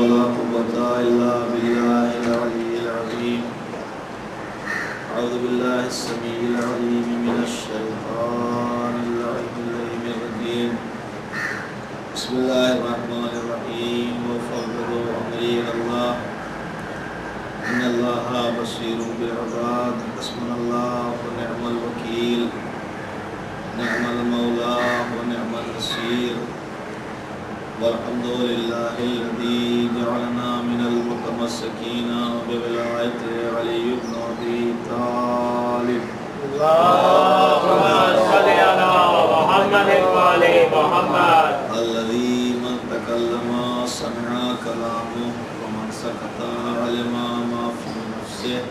ولا قوة إلا بالله العلي العظيم. أعوذ بالله السميع العليم من الشيطان اللعين الرجيم. بسم الله الرحمن الرحيم. وفوضوا أمري إلى الله إن الله بصير بالعباد. حسبنا الله ونعم الوكيل. نعم المولى ونعم النصير. والحمد لله الذي جعلنا من المتمسكين بولاية علي بن أبي طالب. اللهم صل على محمد وآل محمد. الذي من تكلم سمع كلامه ومن سكت علم ما في نفسه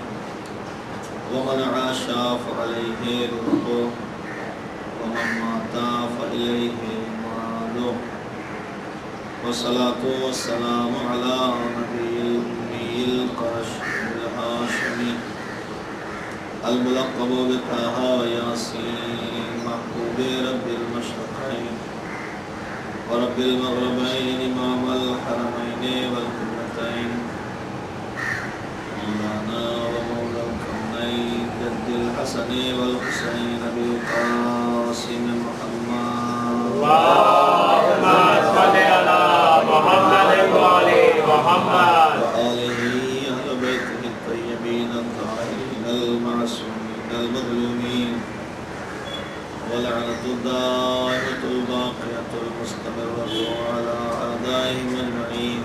ومن عاش فعليه رزقه ومن مات فإليه مرده. والصلاة والسلام على نبي الأمي القاشم الهاشمي الملقب بطه وياسين محبوب رب المشرقين ورب المغربين إمام الحرمين والقبلتين مولانا ومولى الكونين جد الحسن والحسين أبي القاسم محمد. اللهم صل على محمد وآل محمد وآله أهل بيته الطيبين الطاهرين المعصومين المظلومين. ولعنة الدائمة الباقية المستمرة على أعدائهم أجمعين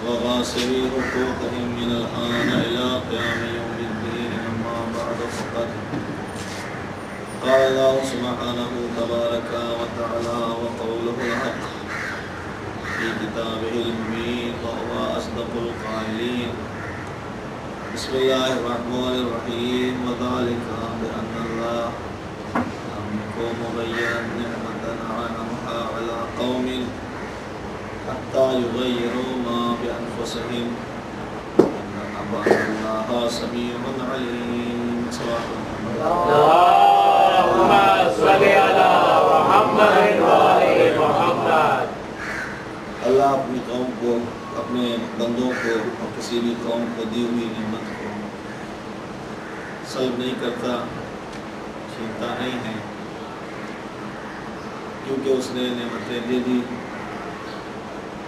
وغاصبي حقوقهم من الآن إلى قيام يوم الدين. أما بعد فقد قال الله سبحانه تبارك وتعالى وقوله الحق في كتابه المبين وهو أصدق القائلين. بسم الله الرحمن الرحيم. وذلك بأن الله لم يكن مغيرا نعمة أنعمها على قوم حتى يغيروا ما بأنفسهم إن الله سميع عليم. اللهم صل على محمد وآل محمد. اللہ اپنی قوم کو، اپنے بندوں کو اور کسی بھی قوم کو دی ہوئی نعمت کو سلب نہیں کرتا، چھینتا نہیں ہے، کیونکہ اس نے نعمتیں دے دی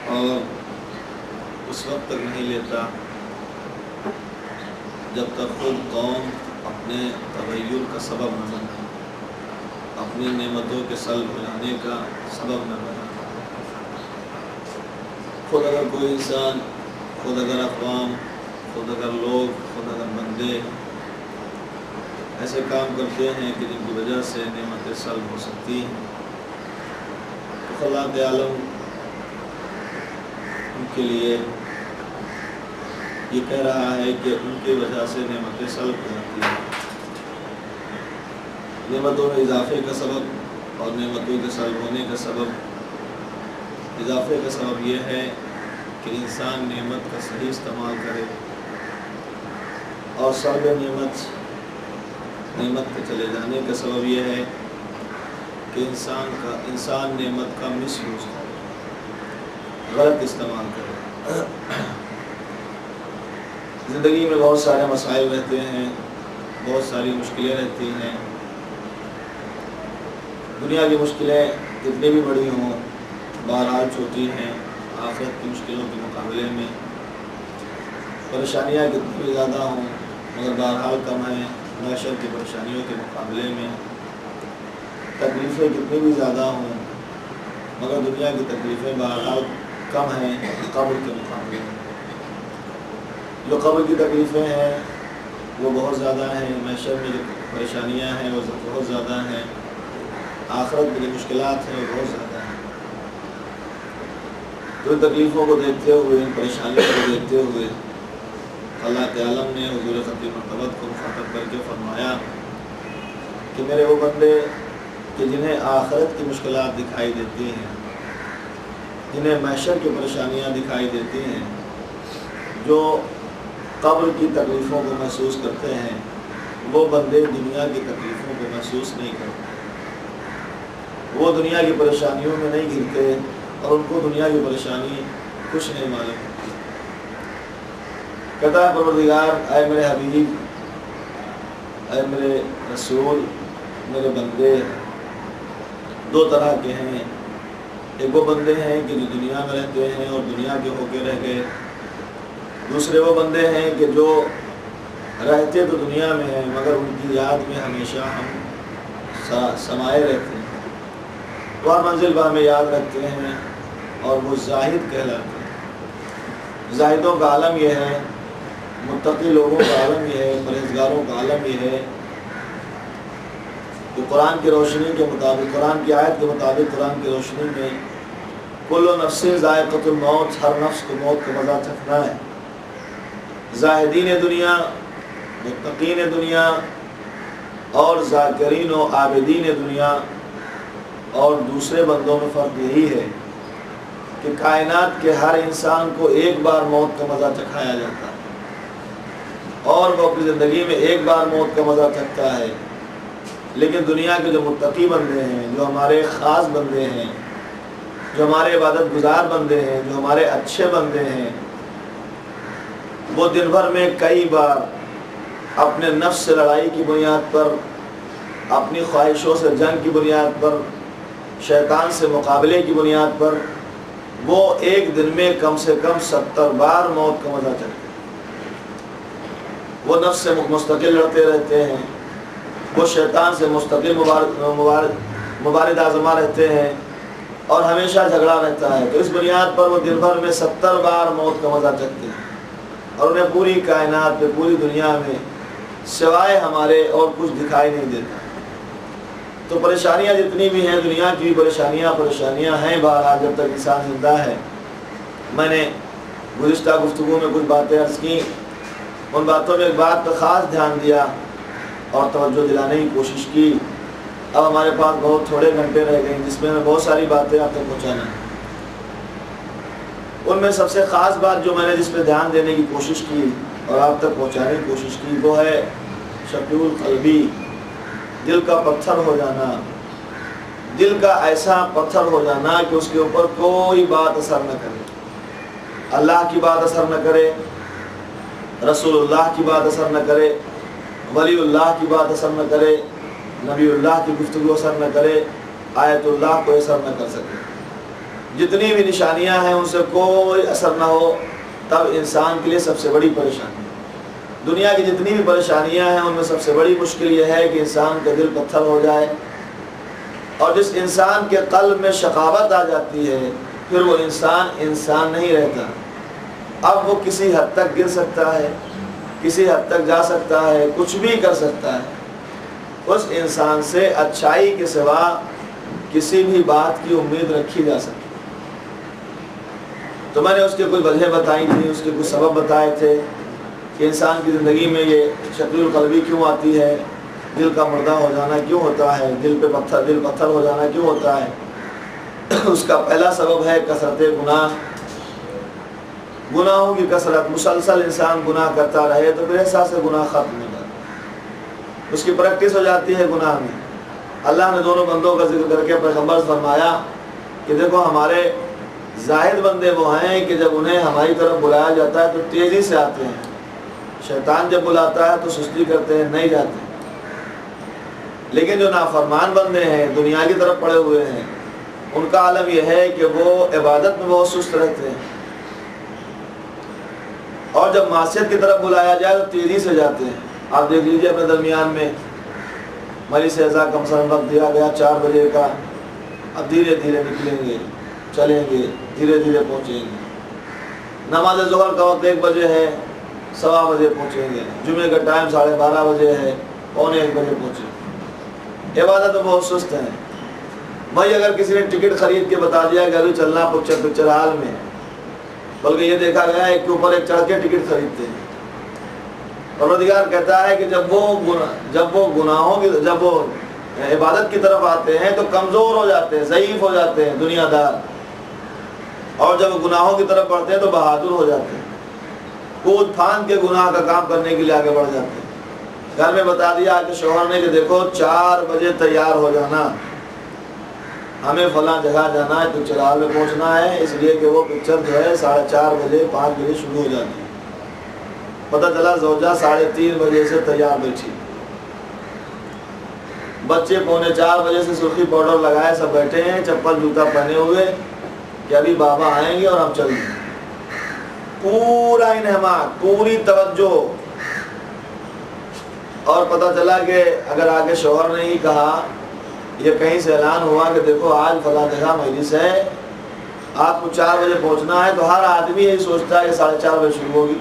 اور اس وقت تک نہیں لیتا جب تک خود قوم اپنے تغیر کا سبب نہ بنا، اپنی نعمتوں کے سلب ہو جانے کا سبب نہ بنا۔ خود اگر کوئی انسان، خود اگر اقوام، خود اگر لوگ، خود اگر بندے ایسے کام کرتے ہیں کہ جن کی وجہ سے نعمتیں سلب ہو سکتی ہیں، تو خلاق عالم ان کے لیے یہ کہہ رہا ہے کہ ان کی وجہ سے نعمتیں سلب ہو جاتی ہیں۔ نعمتوں میں اضافے کا سبب اور نعمتوں کے سلب ہونے کا سبب، اضافے کا سبب یہ ہے کہ انسان نعمت کا صحیح استعمال کرے، اور سلب نعمت کے چلے جانے کا سبب یہ ہے کہ انسان نعمت کا مس یوز کرے، غلط استعمال کرے۔ زندگی میں بہت سارے مسائل رہتے ہیں، بہت ساری مشکلیں رہتی ہیں۔ دنیا کی مشکلیں کتنی بھی بڑی ہوں بہرحال چھوٹی ہیں آخرت کی مشکلوں کے مقابلے میں۔ پریشانیاں کتنی بھی زیادہ ہوں مگر بہرحال کم ہیں معاشر کی پریشانیوں کے مقابلے میں۔ تکلیفیں کتنی بھی زیادہ ہوں مگر دنیا کی تکلیفیں بہرحال کم ہیں قبر کے مقابلے میں۔ جو قبر کی تکلیفیں ہیں وہ بہت زیادہ ہیں، معاشر میں جو پریشانیاں ہیں وہ بہت زیادہ ہیں، آخرت میں جو مشکلات ہیں وہ بہت زیادہ ہیں۔ تو ان تکلیفوں کو دیکھتے ہوئے، ان پریشانیوں کو دیکھتے ہوئے اللہ کے عالم نے حضور خطیب مرتبت کو مخاطب کر کے فرمایا کہ میرے وہ بندے کہ جنہیں آخرت کی مشکلات دکھائی دیتی ہیں، جنہیں معاشر کی پریشانیاں دکھائی دیتی ہیں، جو قبر کی تکلیفوں کو محسوس کرتے ہیں، وہ بندے دنیا کی تکلیفوں کو محسوس نہیں کرتے، وہ دنیا کی پریشانیوں میں نہیں گرتے اور ان کو دنیا کی پریشانی کچھ نہیں معلوم. کہتا ہے پروردگار اے میرے حبیب، اے میرے رسول، میرے بندے دو طرح کے ہیں. ایک وہ بندے ہیں کہ جو دنیا میں رہتے ہیں اور دنیا کے ہو کے رہ گئے. دوسرے وہ بندے ہیں کہ جو رہتے تو دنیا میں ہیں مگر ان کی یاد میں ہمیشہ ہم سمائے رہتے ہیں. وہ ہر منزل پر ہمیں یاد رکھتے ہیں اور وہ زاہد کہلاتے ہیں. زاہدوں کا عالم یہ ہے، متقی لوگوں کا عالم یہ ہے، پرہیزگاروں کا عالم یہ ہے کہ قرآن کی روشنی کے مطابق، قرآن کی آیت کے مطابق، قرآن کی روشنی میں کل نفس ذائقۃ الموت، ہر نفس کو موت کا مزہ چکھنا ہے. زاہدین دنیا، متقین دنیا اور ذاکرین و عابدین دنیا اور دوسرے بندوں میں فرق یہی ہے کہ کائنات کے ہر انسان کو ایک بار موت کا مزہ چکھایا جاتا ہے اور وہ اپنی زندگی میں ایک بار موت کا مزہ چکھتا ہے. لیکن دنیا کے جو متقی بندے ہیں، جو ہمارے خاص بندے ہیں، جو ہمارے عبادت گزار بندے ہیں، جو ہمارے اچھے بندے ہیں، وہ دن بھر میں کئی بار اپنے نفس سے لڑائی کی بنیاد پر، اپنی خواہشوں سے جنگ کی بنیاد پر، شیطان سے مقابلے کی بنیاد پر وہ ایک دن میں کم سے کم 70 بار موت کا مزہ چکھتے ہیں. وہ نفس سے مستقل لڑتے رہتے ہیں، وہ شیطان سے مستقل مبارد آزما رہتے ہیں اور ہمیشہ جھگڑا رہتا ہے. تو اس بنیاد پر وہ دن بھر میں 70 بار موت کا مزہ چکھتے ہیں اور انہیں پوری کائنات میں، پوری دنیا میں سوائے ہمارے اور کچھ دکھائی نہیں دیتا. تو پریشانیاں جتنی بھی ہیں، دنیا کی پریشانیاں ہیں بہرحال جب تک انسان زندہ ہے. میں نے گزشتہ گفتگو میں کچھ باتیں عرض کی، ان باتوں میں ایک بات پر خاص دھیان دیا اور توجہ دلانے کی کوشش کی. اب ہمارے پاس بہت تھوڑے گھنٹے رہ گئے جس میں بہت ساری باتیں آپ تک پہنچانا ہے. ان میں سب سے خاص بات جو میں نے جس پہ دھیان دینے کی کوشش کی اور آپ تک پہنچانے کی کوشش کی وہ ہے شقی القلبی، دل کا پتھر ہو جانا. دل کا ایسا پتھر ہو جانا کہ اس کے اوپر کوئی بات اثر نہ کرے. اللہ کی بات اثر نہ کرے، رسول اللہ کی بات اثر نہ کرے، ولی اللہ کی بات اثر نہ کرے، نبی اللہ کی گفتگو اثر نہ کرے، آیت اللہ کو اثر نہ کر سکے. جتنی بھی نشانیاں ہیں ان سے کوئی اثر نہ ہو، تب انسان کے لیے سب سے بڑی پریشانی. دنیا کی جتنی بھی پریشانیاں ہیں ان میں سب سے بڑی مشکل یہ ہے کہ انسان کا دل پتھر ہو جائے اور جس انسان کے قلب میں شقاوت آ جاتی ہے پھر وہ انسان نہیں رہتا. اب وہ کسی حد تک گر سکتا ہے، کسی حد تک جا سکتا ہے، کچھ بھی کر سکتا ہے. اس انسان سے اچھائی کے سوا کسی بھی بات کی امید رکھی جا سکتی. تو میں نے اس کے کچھ وجہ بتائی تھی، اس کے کچھ سبب بتائے تھے کہ انسان کی زندگی میں یہ شقی القلبی کیوں آتی ہے، دل کا مردہ ہو جانا کیوں ہوتا ہے، دل پتھر ہو جانا کیوں ہوتا ہے. اس کا پہلا سبب ہے کثرت گناہ. گناہوں کی کثرت، مسلسل انسان گناہ کرتا رہے تو پھر احساس گناہ ختم ہو جاتا ہے، اس کی پریکٹس ہو جاتی ہے گناہ میں. اللہ نے دونوں بندوں کا ذکر کر کے پیغمبر فرمایا کہ دیکھو ہمارے زاہد بندے وہ ہیں کہ جب انہیں ہماری طرف بلایا جاتا ہے تو تیزی سے آتے ہیں. شیطان جب بلاتا ہے تو سستی کرتے ہیں، نہیں جاتے. لیکن جو نافرمان بندے ہیں، دنیا کی طرف پڑے ہوئے ہیں، ان کا عالم یہ ہے کہ وہ عبادت میں بہت سست رہتے ہیں اور جب معصیت کی طرف بلایا جائے تو تیزی سے جاتے ہیں. آپ دیکھ لیجیے اپنے درمیان میں مجلس اعزا کا مثلا وقت دیا گیا 4 بجے کا، اب دھیرے دھیرے نکلیں گے، چلیں گے، دھیرے دھیرے پہنچیں گے. نماز ظہر کا وقت 1 بجے ہے، 1:15 بجے پہنچیں گے. جمعے کا ٹائم 12:30 بجے ہے، 1:45 بجے پہنچیں گے. عبادت میں بہت سست ہیں. بھائی اگر کسی نے ٹکٹ خرید کے بتا دیا کہ ابھی چلنا پکچر ہال میں، بلکہ یہ دیکھا گیا ایک کے اوپر ایک چڑھ کے ٹکٹ خریدتے ہیں. پروردگار کہتا ہے کہ جب وہ عبادت کی طرف آتے ہیں تو کمزور ہو جاتے ہیں، ضعیف ہو جاتے ہیں، دنیا دار، اور جب وہ گناہوں کی طرف بڑھتے ہیں تو بہادر ہو جاتے ہیں، کود پھاند کے گناہ کا کام کرنے کے لیے آگے بڑھ جاتے ہیں. گھر میں بتا دیا کہ شوہر نے کہ دیکھو 4 بجے تیار ہو جانا، ہمیں فلاں جگہ جانا ہے، پکچر ہال میں پہنچنا ہے، اس لیے کہ وہ پکچر جو ہے 4:30 بجے 5 بجے شروع ہو جاتی ہے۔ پتہ چلا زوجہ 3:30 بجے سے تیار بیٹھی، بچے 3:45 بجے سے سرخی پاؤڈر لگائے سب بیٹھے ہیں، چپل جوتا پہنے ہوئے کہ ابھی بابا آئیں گے اور ہم چل دیں۔ پورا انہماک، پوری توجہ، اور پتہ چلا کہ اگر آگے شوہر نے ہی کہا یا کہیں سے اعلان ہوا کہ دیکھو آج فلاں جگہ مجلس ہے، آپ کو 4 بجے پہنچنا ہے، تو ہر آدمی یہی سوچتا ہے کہ 4:30 بجے شروع ہوگی۔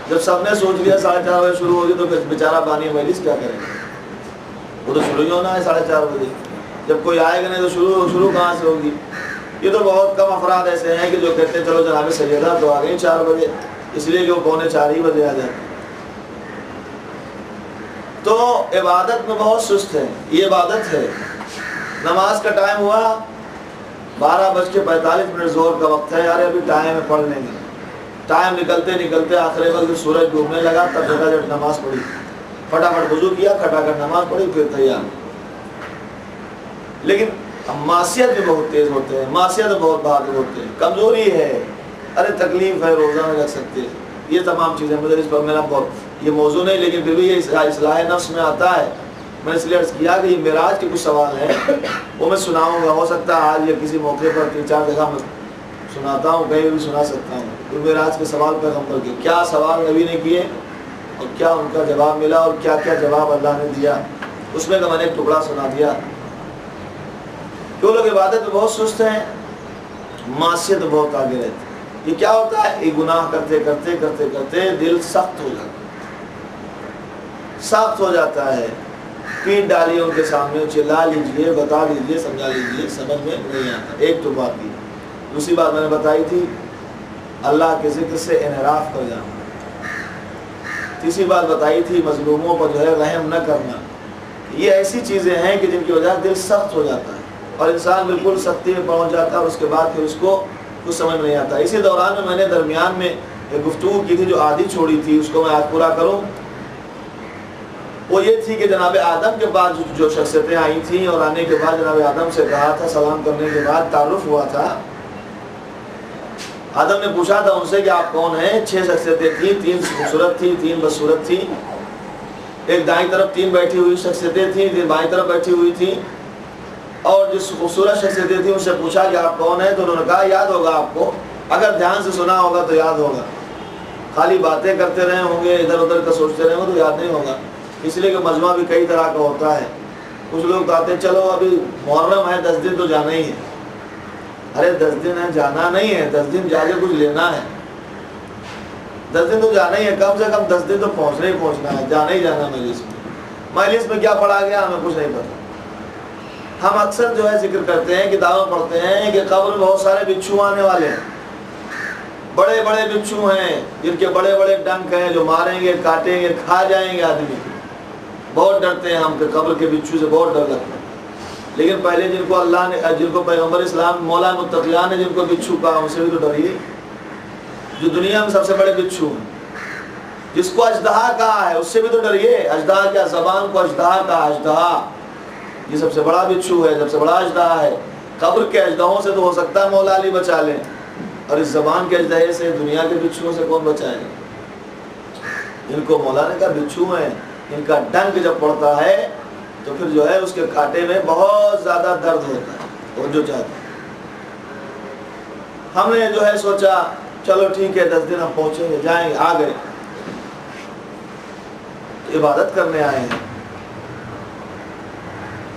جب سب نے سوچ لیا 4:30 بجے شروع ہوگی تو پھر بیچارہ بانی مجلس کیا کرے گا؟ وہ تو شروع ہی ہونا ہے 4:30 بجے، جب کوئی آئے گا نہیں تو شروع کہاں سے ہوگی؟ یہ تو بہت کم افراد ایسے ہیں کہ جو کہتے ہیں چلو جناب سیدہ تو آ گئی 4 بجے، اس لیے کہ وہ 3:45 ہی بجے آ جاتے ہیں۔ تو عبادت میں بہت سست ہے، یہ عبادت ہے۔ نماز کا ٹائم ہوا 12:45 زور کا وقت ہے، ارے ابھی ٹائم ہے پڑھ لیں گے۔ ٹائم نکلتے نکلتے آخر وقت سورج ڈوبنے لگا، تب جگہ جب نماز پڑھی، فٹافٹ وضو کیا، کھٹا کر نماز پڑھی، پھر تیار۔ لیکن معصیت بھی بہت تیز ہوتے ہیں، معصیت بہت بہادر ہوتے ہیں، کمزوری ہے، ارے تکلیف ہے، روزہ نہیں رکھ سکتے، یہ تمام چیزیں۔ مجھے اس پر میرا بہت یہ موضوع نہیں، لیکن پھر بھی یہ اصلاح نفس میں آتا ہے۔ میں اس لیے عرض کیا کہ یہ معراج کے کچھ سوال ہیں، وہ میں سناؤں گا، ہو سکتا ہے آج یا کسی موقع پر 3-4 جگہ میں سناتا ہوں، کہیں بھی سنا سکتا ہوں۔ تو معراج کے سوال پیغمبر کے کیا سوال نبی نے کیے اور کیا ان کا جواب ملا اور کیا کیا جواب اللہ نے دیا، اس میں کا میں نے ایک ٹکڑا سنا دیا۔ جو لوگ عبادت میں بہت سست ہیں، معصیت بہت آگے رہتے ہیں۔ یہ کیا ہوتا ہے؟ یہ گناہ کرتے کرتے کرتے کرتے دل سخت ہو جاتا ہے، سخت ہو جاتا ہے۔ پیٹ ڈالیے ان کے سامنے، چلا لیجئے، بتا دیجئے، سمجھا لیجئے، سمجھ میں نہیں آتا۔ ایک تو بات کی، دوسری بات میں نے بتائی تھی اللہ کے ذکر سے انحراف کر جانا، تیسری بات بتائی تھی مظلوموں پر جو ہے رحم نہ کرنا۔ یہ ایسی چیزیں ہیں کہ جن کی وجہ دل سخت ہو جاتا ہے اور انسان بالکل سختی میں پہنچ جاتا ہے، اور اس کے بعد پھر اس کو کچھ سمجھ نہیں آتا۔ اسی دوران میں نے درمیان میں ایک گفتگو کی تھی جو آدھی چھوڑی تھی، اس کو میں آج پورا کروں۔ وہ یہ تھی کہ جناب آدم کے بعد جو شخصیتیں آئی تھیں، اور آنے کے بعد جناب آدم سے کہا تھا، سلام کرنے کے بعد تعارف ہوا تھا، آدم نے پوچھا تھا ان سے کہ آپ کون ہیں؟ 6 شخصیتیں تھیں، 3 خوبصورت تھیں، 3 بدصورت تھیں، ایک دائیں طرف 3 بیٹھی ہوئی شخصیتیں تھیں، 3 بائیں طرف بیٹھی ہوئی تھیں، اور جس خوبصورت شخصیتیں تھیں ان سے پوچھا کہ آپ کون ہیں؟ تو انہوں نے کہا یاد ہوگا آپ کو، اگر دھیان سے سنا ہوگا تو یاد ہوگا، خالی باتیں کرتے رہے ہوں گے، ادھر ادھر کا سوچتے رہے ہوں گے تو یاد نہیں ہوگا۔ اس لیے کہ مجمع بھی کئی طرح کا ہوتا ہے۔ کچھ لوگ کہتے ہیں چلو ابھی محرم ہے، 10 دن تو جانا ہی ہے۔ ارے 10 دن ہے، جانا نہیں ہے، 10 دن جا کے کچھ لینا ہے، 10 دن تو جانا ہی ہے، کم سے کم 10 دن تو پہنچنا ہی پہنچنا ہے، جانا ہی جانا مجلس میں۔ مجلس میں کیا پڑھا گیا ہمیں کچھ نہیں پتا۔ ہم اکثر جو ہے ذکر کرتے ہیں، کتابیں پڑھتے ہیں کہ قبر میں بہت سارے بچھو آنے والے ہیں، بڑے بڑے بچھو ہیں جن کے بڑے بڑے ڈنک ہیں، جو ماریں گے، کاٹیں گے، کھا جائیں گے آدمی۔ بہت ڈرتے ہیں ہم کہ قبر کے بچھو سے بہت ڈر لگتا ہے۔ لیکن پہلے جن کو اللہ نے، جن کو پیغمبر اسلام مولا متقیان نے جن کو بچھو کہا، ان سے بھی تو ڈریے۔ جو دنیا میں سب سے بڑے بچھو ہیں، جس کو اژدہا کہا ہے، اس سے بھی تو ڈریے۔ اژدہا کیا؟ زبان کو اژدہا کہا، اژدہا یہ سب سے بڑا بچھو ہے، سب سے بڑا اژدہا ہے۔ قبر کے اژدہوں سے تو ہو سکتا ہے مولا علی بچا لیں، اور اس زبان کے اژدہے سے، دنیا کے بچھوؤں سے کون بچائے گا؟ جن کو مولا نے کہا بچھو ہیں، ان کا ڈنک جب پڑتا ہے تو پھر جو ہے اس کے کانٹے میں بہت زیادہ درد ہوتا ہے، اور جو چاہتا ہے۔ ہم نے جو ہے سوچا چلو ٹھیک ہے 10 دن ہم پہنچیں گے، جائیں گے، آ گئے، عبادت کرنے آئے ہیں۔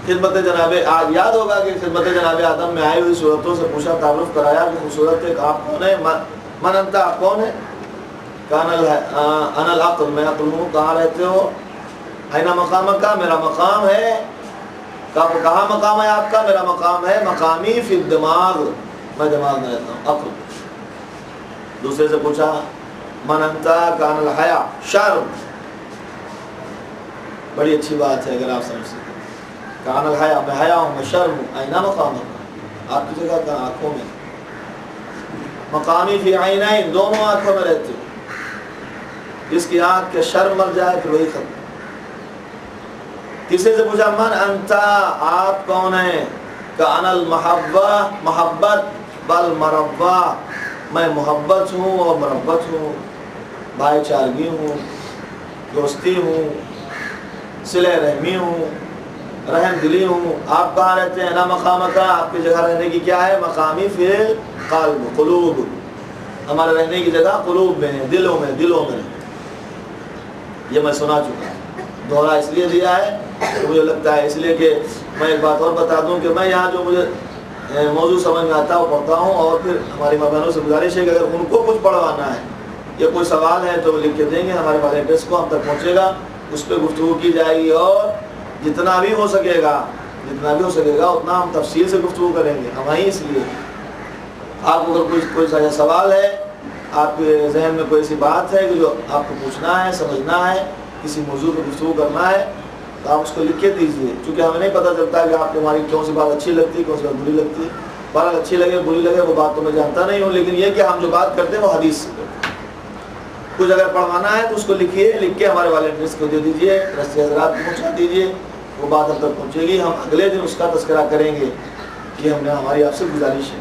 خدمت جناب یاد ہوگا کہ خدمت جناب آدم میں آئی ہوئی صورتوں سے پوچھا، تعارف کرایا کہ خوبصورت ایک آپ کون ہے؟ من انت، آپ کون ہے؟ انا العقل، میں عقل ہوں۔ کہاں رہتے ہو؟ اینا مقامک، کا میرا مقام ہے۔ کہاں مقام ہے آپ کا؟ میرا مقام ہے مقامی فی الدماغ، میں دماغ میں رہتا ہوں، عقل۔ دوسرے سے پوچھا من انت؟ کان الحیا، شرم، بڑی اچھی بات ہے اگر آپ سمجھ سکیں۔ کان الحیا، میں حیا ہوں، میں شرم ہوں۔ اینا مقامک، آپ کی جگہ کہاں؟ آنکھوں میں۔ مقامی فی عینین، دونوں آنکھوں میں رہتے ہو۔ جس کی آنکھ کے شرم مر جائے پھر وہی ختم۔ کسی سے پوچھا من انتا، آپ کون ہیں؟ کہ انا المحبہ محبت بل مربع، میں محبت ہوں اور مربت ہوں، بھائی چارگی ہوں، دوستی ہوں، صلہ رحمی ہوں، رحم دلی ہوں۔ آپ کہاں رہتے ہیں؟ نا مقام کا، آپ کی جگہ رہنے کی کیا ہے؟ مقامی فی القلب، قلوب، ہمارے رہنے کی جگہ قلوب میں ہے، دلوں میں۔ یہ میں سنا چکا ہوں، دوہرا اس لیے دیا ہے کہ مجھے لگتا ہے، اس لیے کہ میں ایک بات اور بتا دوں کہ میں یہاں جو مجھے موضوع سمجھ میں آتا ہے وہ پڑھتا ہوں، اور پھر ہماری ماں بہنوں سے گزارش ہے کہ اگر ان کو کچھ پڑھوانا ہے یا کوئی سوال ہے تو وہ لکھ کے دیں گے، ہمارے پاس ایڈریس کو ہم تک پہنچے گا، اس پہ گفتگو کی جائے گی، اور جتنا بھی ہو سکے گا اتنا ہم تفصیل سے گفتگو کریں گے۔ ہم آئیں اس لیے آپ کو اگر کوئی سوال ہے، آپ کے ذہن میں کوئی ایسی بات ہے کہ جو آپ کو پوچھنا ہے، سمجھنا ہے، کسی موضوع پہ گفتگو کرنا ہے، تو آپ اس کو لکھ کے دیجیے، چونکہ ہمیں نہیں پتہ چلتا کہ آپ کو ہماری کون سی بات اچھی لگتی ہے، کون سی بات بری لگتی ہے۔ بہرحال اچھی لگے بری لگے وہ بات تو میں جانتا نہیں ہوں، لیکن یہ کہ ہم جو بات کرتے ہیں وہ حدیث سے کرتے ہیں۔ کچھ اگر پڑھوانا ہے تو اس کو لکھیے، لکھ کے ہمارے والنٹیئرس کو دے دیجیے، رستے حضرات کو پہنچا دیجیے، وہ بات ہم تک پہنچے گی، ہم اگلے دن اس کا تذکرہ کریں گے کہ ہم نے ہماری آپ سے گزارش ہے،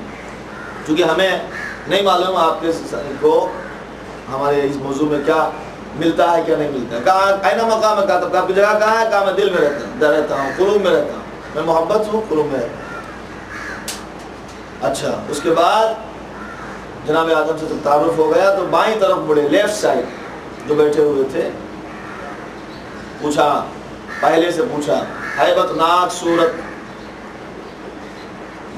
چونکہ ہمیں نہیں معلوم آپ کے کو ہمارے اس موضوع میں کیا ملتا ہے کیا نہیں ملتا ہے۔ کہاں اینا مقام ہے، کہا آپ کی جگہ کہاں ہے؟ کہا میں دل میں رہتا ہوں، قلوب میں رہتا ہوں، میں محبت ہوں، قلوب میں رہتا ہوں۔ اچھا، اس کے بعد جناب آدم سے تعارف ہو گیا تو بائیں طرف مڑے، لیفٹ سائڈ جو بیٹھے ہوئے تھے، پوچھا، پہلے سے پوچھا، ہیبت ناک صورت،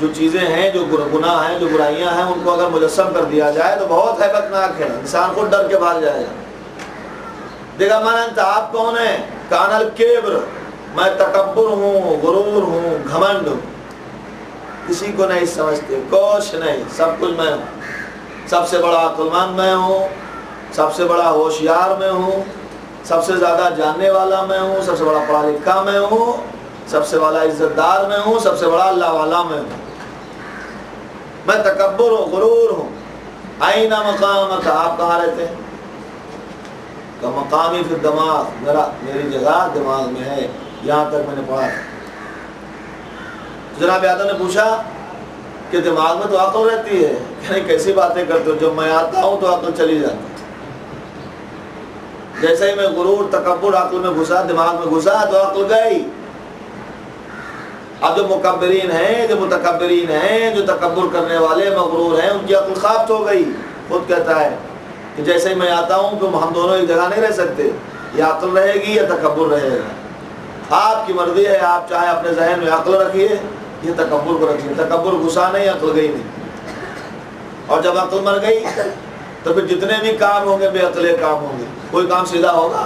جو چیزیں ہیں، جو گناہ ہیں، جو برائیاں ہیں، ان کو اگر مجسم کر دیا جائے تو بہت ہیبت ناک ہے، انسان خود ڈر کے بھاگ جائے گا۔ دیکھا مانا انت، آپ کون ہیں؟ کان الکبر، میں تکبر ہوں، غرور ہوں، گھمنڈ ہوں، کسی کو نہیں سمجھتے، کچھ نہیں، سب کچھ میں ہوں، سب سے بڑا عقل مند میں ہوں، سب سے بڑا ہوشیار میں ہوں، سب سے زیادہ جاننے والا میں ہوں، سب سے بڑا پڑھا لکھا میں ہوں، سب سے بڑا عزت دار میں ہوں، سب سے بڑا اللہ والا میں ہوں، میں تکبر ہوں، غرور ہوں۔ آئینہ مقامک، آپ کہاں رہتے ہیں؟ کہ مقامی فی الدماغ، میری جگہ دماغ میں ہے، یہاں تک میں نے پڑھا تھا۔ جناب آدم نے پوچھا کہ دماغ میں تو عقل رہتی ہے، کہ نہیں کیسی باتیں کرتے ہو، جب میں آتا ہوں تو عقل چلی جاتی ہے۔ جیسے ہی میں غرور تکبر عقل میں گھسا، دماغ میں گھسا تو عقل گئی۔ اب جو مکبرین ہیں، جو متکبرین ہیں، جو تکبر کرنے والے مغرور ہیں، ان کی عقل خابت ہو گئی۔ خود کہتا ہے کہ جیسے ہی میں آتا ہوں تو ہم دونوں ایک جگہ نہیں رہ سکتے، یا عقل رہے گی یا تکبر رہے گا، آپ کی مرضی ہے، آپ چاہے اپنے ذہن میں عقل رکھیے یہ تکبر کو رکھیے، تکبر گھسا نہیں، عقل گئی نہیں۔ اور جب عقل مر گئی تو پھر جتنے بھی کام ہوں گے بے عقلے کام ہوں گے، کوئی کام سیدھا ہوگا؟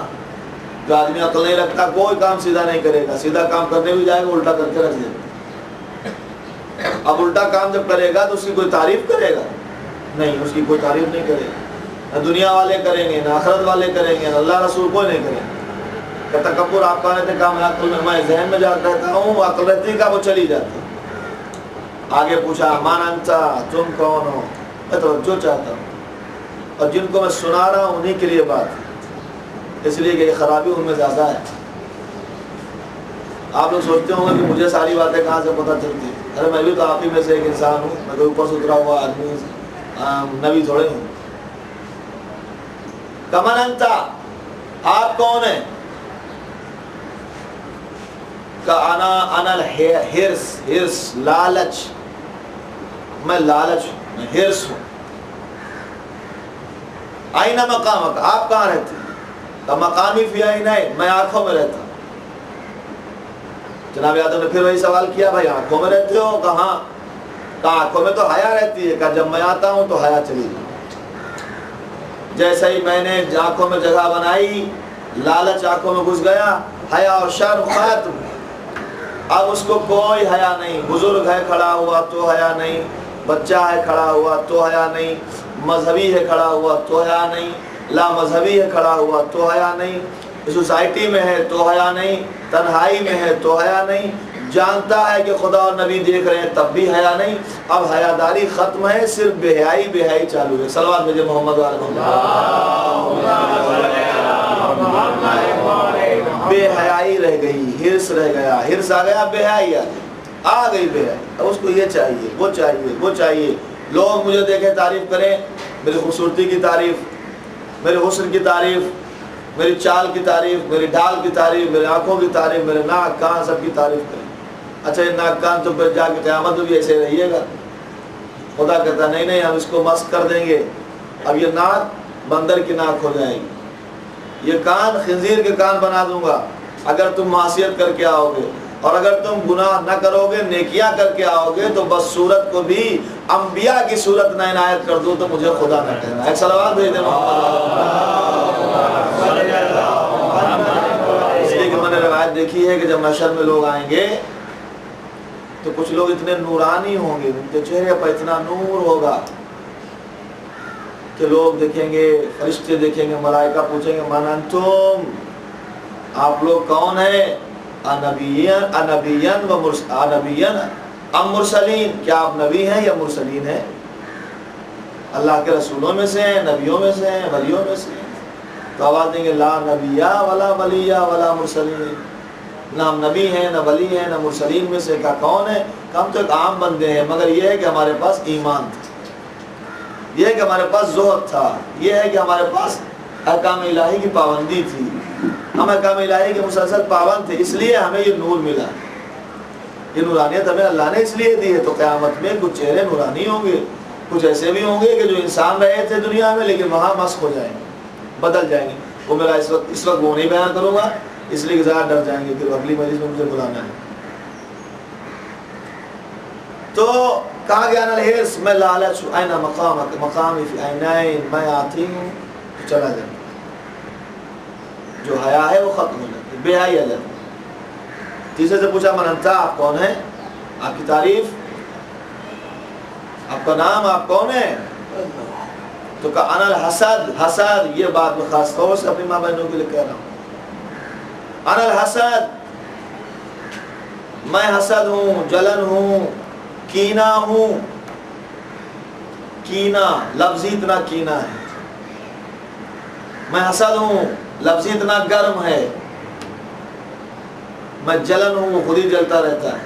جو آدمی عقل نہیں رکھتا کوئی کام سیدھا نہیں کرے گا، سیدھا کام کرنے بھی جائے گا الٹا کر کے رکھ دے گا۔ اب الٹا کام جب کرے گا تو اس کی کوئی تعریف کرے گا؟ نہیں، اس کی کوئی تعریف نہیں کرے گا، نہ دنیا والے کریں گے، نہ آخرت والے کریں گے، نہ اللہ رسول کوئی نہیں کریں گے۔ کہ تکبر آپ کا رہتے کام عقل میں ذہن میں جا رہتا ہوں، عقل رہتی کا وہ چلی جاتی۔ آگے پوچھا، مان انتا، تم کون ہو؟ میں توجہ چاہتا ہوں، اور جن کو میں سنا رہا ہوں انہی کے لیے بات ہے، اس لیے کہ یہ خرابی ان میں زیادہ ہے۔ آپ لوگ سوچتے ہوں گے کہ مجھے ساری باتیں کہاں سے پتہ چلتی ہیں؟ ارے میں بھی تو آپ ہی میں سے ایک انسان ہوں، میں کوئی اوپر سے اترا ہوا آدمی نبی تھوڑے ہوں۔ کمن انتا، آپ کون ہیں؟ کہ انا الحرص، لالچ، میں لالچ ہوں، میں حرص ہوں۔ آئینہ مقامک، آپ کہاں رہتے ہیں؟ کہ مقامی فی عینین، میں آنکھوں میں رہتا ہوں۔ جناب آدم نے پھر وہی سوال کیا، بھائی آنکھوں میں رہتے ہو؟ کہاں؟ کہا آنکھوں میں تو حیا رہتی ہے، کہ جب میں آتا ہوں تو حیا چلی جاتی۔ جیسے ہی میں نے آنکھوں میں جگہ بنائی، لالچ آنکھوں میں گھس گیا، حیا اور شرم ختم۔ اب اس کو کوئی حیا نہیں، بزرگ ہے کھڑا ہوا تو حیا نہیں، بچہ ہے کھڑا ہوا تو حیا نہیں، مذہبی ہے کھڑا ہوا تو حیا نہیں، لا مذہبی ہے کھڑا ہوا تو حیا نہیں، سوسائٹی میں ہے تو حیا نہیں، تنہائی میں ہے تو حیا نہیں، جانتا ہے کہ خدا اور نبی دیکھ رہے ہیں تب بھی حیا نہیں۔ اب حیاداری ختم ہے، صرف بے حیائی چالو ہے۔ صلوات بھیجے محمد علیہ وسلم۔ بے حیائی رہ گئی، حرص رہ گیا، حرص آ گیا، بے حیائی آ گئی۔ آ گئی بے حیائی. اب اس کو یہ چاہیے، وہ چاہیے، وہ چاہیے. لوگ مجھے دیکھیں تعریف کریں، میری خوبصورتی کی تعریف، میرے حسن کی تعریف، میری چال کی تعریف، میری ڈھال کی تعریف، میری آنکھوں کی تعریف، میرے ناک کان سب کی تعریف کریں. اچھا یہ ناک کان تو پھر جا کے قیامت میں بھی ایسے رہیے گا. خدا کہتا نہیں نہیں ہم اس کو مسخ کر دیں گے. اب یہ ناک بندر کی ناک ہو جائے گی، یہ کان خنزیر کے کان بنا دوں گا اگر تم معصیت کر کے آؤ گے. اور اگر تم گناہ نہ کرو گے، نیکیاں کر کے آؤ گے، تو بس صورت کو بھی انبیاء کی صورت نہ عنایت کر دوں تو مجھے خدا نہ کہنا. ایک صلوات بھیج دیں اس لیے کہ میں نے روایت دیکھی ہے کہ جب محشر میں لوگ آئیں گے تو کچھ لوگ اتنے نورانی ہوں گے، ان کے چہرے پر اتنا نور ہوگا کہ لوگ دیکھیں گے، فرشتے دیکھیں گے، ملائکہ پوچھیں گے من انتم، آپ لوگ کون ہیں؟ انبیین ام مرسلین، کیا آپ نبی ہیں یا مرسلین ہیں؟ اللہ کے رسولوں میں سے ہیں، نبیوں میں سے ہیں، ولیوں میں سے ہیں. تو آواز دیں گے لا نبیہ ولا ولیہ ولا مرسلین، نہ ہم نبی ہیں، نہ ولی ہیں، نہ مرسلین میں سے. کہا کون ہے؟ ہم تو ایک عام بندے ہیں، مگر یہ ہے کہ ہمارے پاس ایمان تھا، یہ ہے کہ ہمارے پاس زہد تھا، یہ ہے کہ ہمارے پاس احکام الہی کی پابندی تھی، ہم احکام الہی کے مسلسل پابند تھے، اس لیے ہمیں یہ نور ملا. یہ نورانیت ہمیں اللہ نے اس لیے دی ہے. تو قیامت میں کچھ چہرے نورانی ہوں گے، کچھ ایسے بھی ہوں گے کہ جو انسان رہے تھے دنیا میں لیکن وہاں مسخ ہو جائیں گے، بدل جائیں گے. وہ میرا اس وقت وہ نہیں بیان کروں گا اس لیے کہ زیادہ ڈر جائیں گے کہ اگلی مجلس میں مجھے بلانا ہے. تو کہا گیا نا الحرص، میں لالچ ہوں، اینا مقامک مقامی فی عینین، میں آتی ہوں تو چلا جائیں. جو حیا ہے وہ ختم ہو جاتی ہے، بے حیائی آ جاتی ہے. تیسرے سے پوچھا من انتا، آپ کون ہیں؟ آپ کی تعریف، آپ کا نام، آپ کون ہیں؟ تو کہا انا الحسد. حسد، یہ بات میں خاص طور سے اپنی ماں بہنوں کے لیے کہہ رہا ہوں. انا الحسد، میں حسد ہوں، جلن ہوں، کینہ ہوں. کینہ لفظی اتنا کینہ ہے، میں حسد ہوں لفظی اتنا گرم ہے. میں جلن ہوں، خود ہی جلتا رہتا ہے.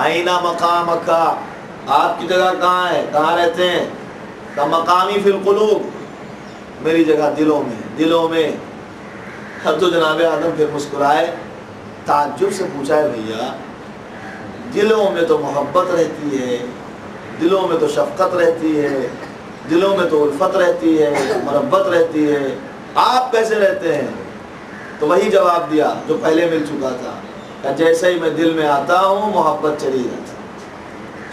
آئینہ مقامک، آپ کی جگہ کہاں ہے، کہاں رہتے ہیں؟ کہ مقامی فی القلوب، میری جگہ دلوں میں، دلوں میں. اب تو جناب آدم پھر مسکرائے، تعجب سے پوچھا ہے بھیا دلوں میں تو محبت رہتی ہے، دلوں میں تو شفقت رہتی ہے، دلوں میں تو الفت رہتی ہے، محبت رہتی ہے، آپ کیسے رہتے ہیں؟ تو وہی جواب دیا جو پہلے مل چکا تھا کہ جیسے ہی میں دل میں آتا ہوں محبت چلی جاتی ہے،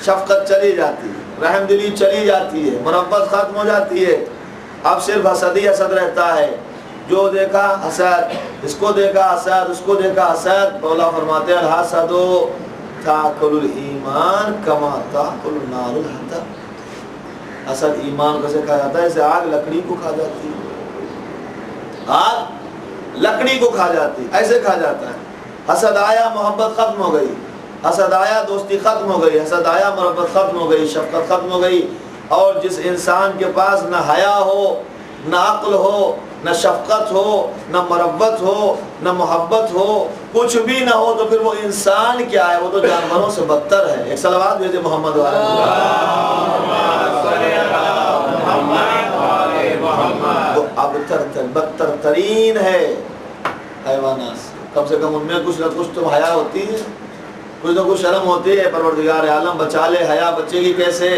شفقت چلی جاتی ہے، رحم دلی چلی جاتی ہے، محبت ختم ہو جاتی ہے. اب صرف حسد ہی حسد رہتا ہے. جو دیکھا حسد، اس کو دیکھا حسد، اس کو دیکھا حسد. مولا فرماتے ہیں الحسد تاکل الایمان کما تاکل النار الحطب. حسد ایمان کو سے کھا جاتا ہے جیسے آگ لکڑی کو کھا جاتی ہے، آگ لکڑی کو کھا جاتی ہے، ایسے کھا جاتا ہے. حسد آیا محبت ختم ہو گئی، حسد آیا دوستی ختم ہو گئی، حسد آیا محبت ختم ہو گئی، شفقت ختم ہو گئی. اور جس انسان کے پاس نہ حیا ہو، نہ عقل ہو، نہ شفقت ہو، نہ مربت ہو، نہ محبت ہو، کچھ بھی نہ ہو، تو پھر وہ انسان کیا ہے؟ وہ تو جانوروں سے بدتر ہے. ایک صلوات بھیجے محمد والا. وہ ابتر بدتر ترین ہے حیوانات سے. کم سے کم ان میں کچھ نہ کچھ تو حیا ہوتی ہے، کچھ نہ کچھ شرم ہوتی ہے. پروردگار عالم بچا لے، حیا بچے گی کیسے؟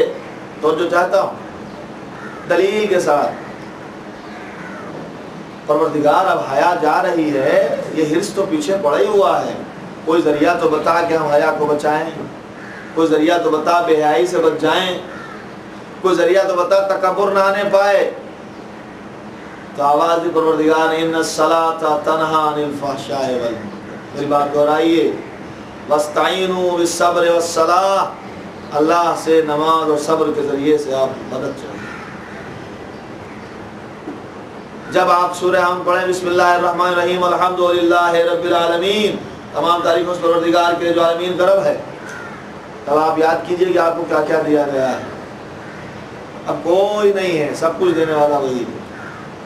تو جو چاہتا ہوں دلیل کے ساتھ. پروردگار اب حیا جا رہی ہے، یہ حرص تو پیچھے پڑا ہی ہوا ہے. کوئی ذریعہ تو بتا کہ ہم حیا کو بچائیں، کوئی ذریعہ تو بتا بے حیائی سے بچ جائیں، کوئی ذریعہ تو بتا تکبر نہ آنے پائے. تو آواز دی پروردگار نے ان الصلاۃ تنہا عن الفحشاء والمنکر. میری بات دہرائیے، واستعینوا بالصبر والصلاۃ. اللہ سے نماز اور صبر کے ذریعے سے آپ مدد چاہیے. جب آپ سورہ ہم پڑھیں بسم اللہ الرحمن الرحیم الحمدللہ رب العالمین، تمام تعریف اس پروردگار کے جو عالمین کا رب ہے، تب آپ یاد کیجئے کہ آپ کو کیا کیا دیا گیا ہے. اب کوئی نہیں ہے، سب کچھ دینے والا وہی ہے.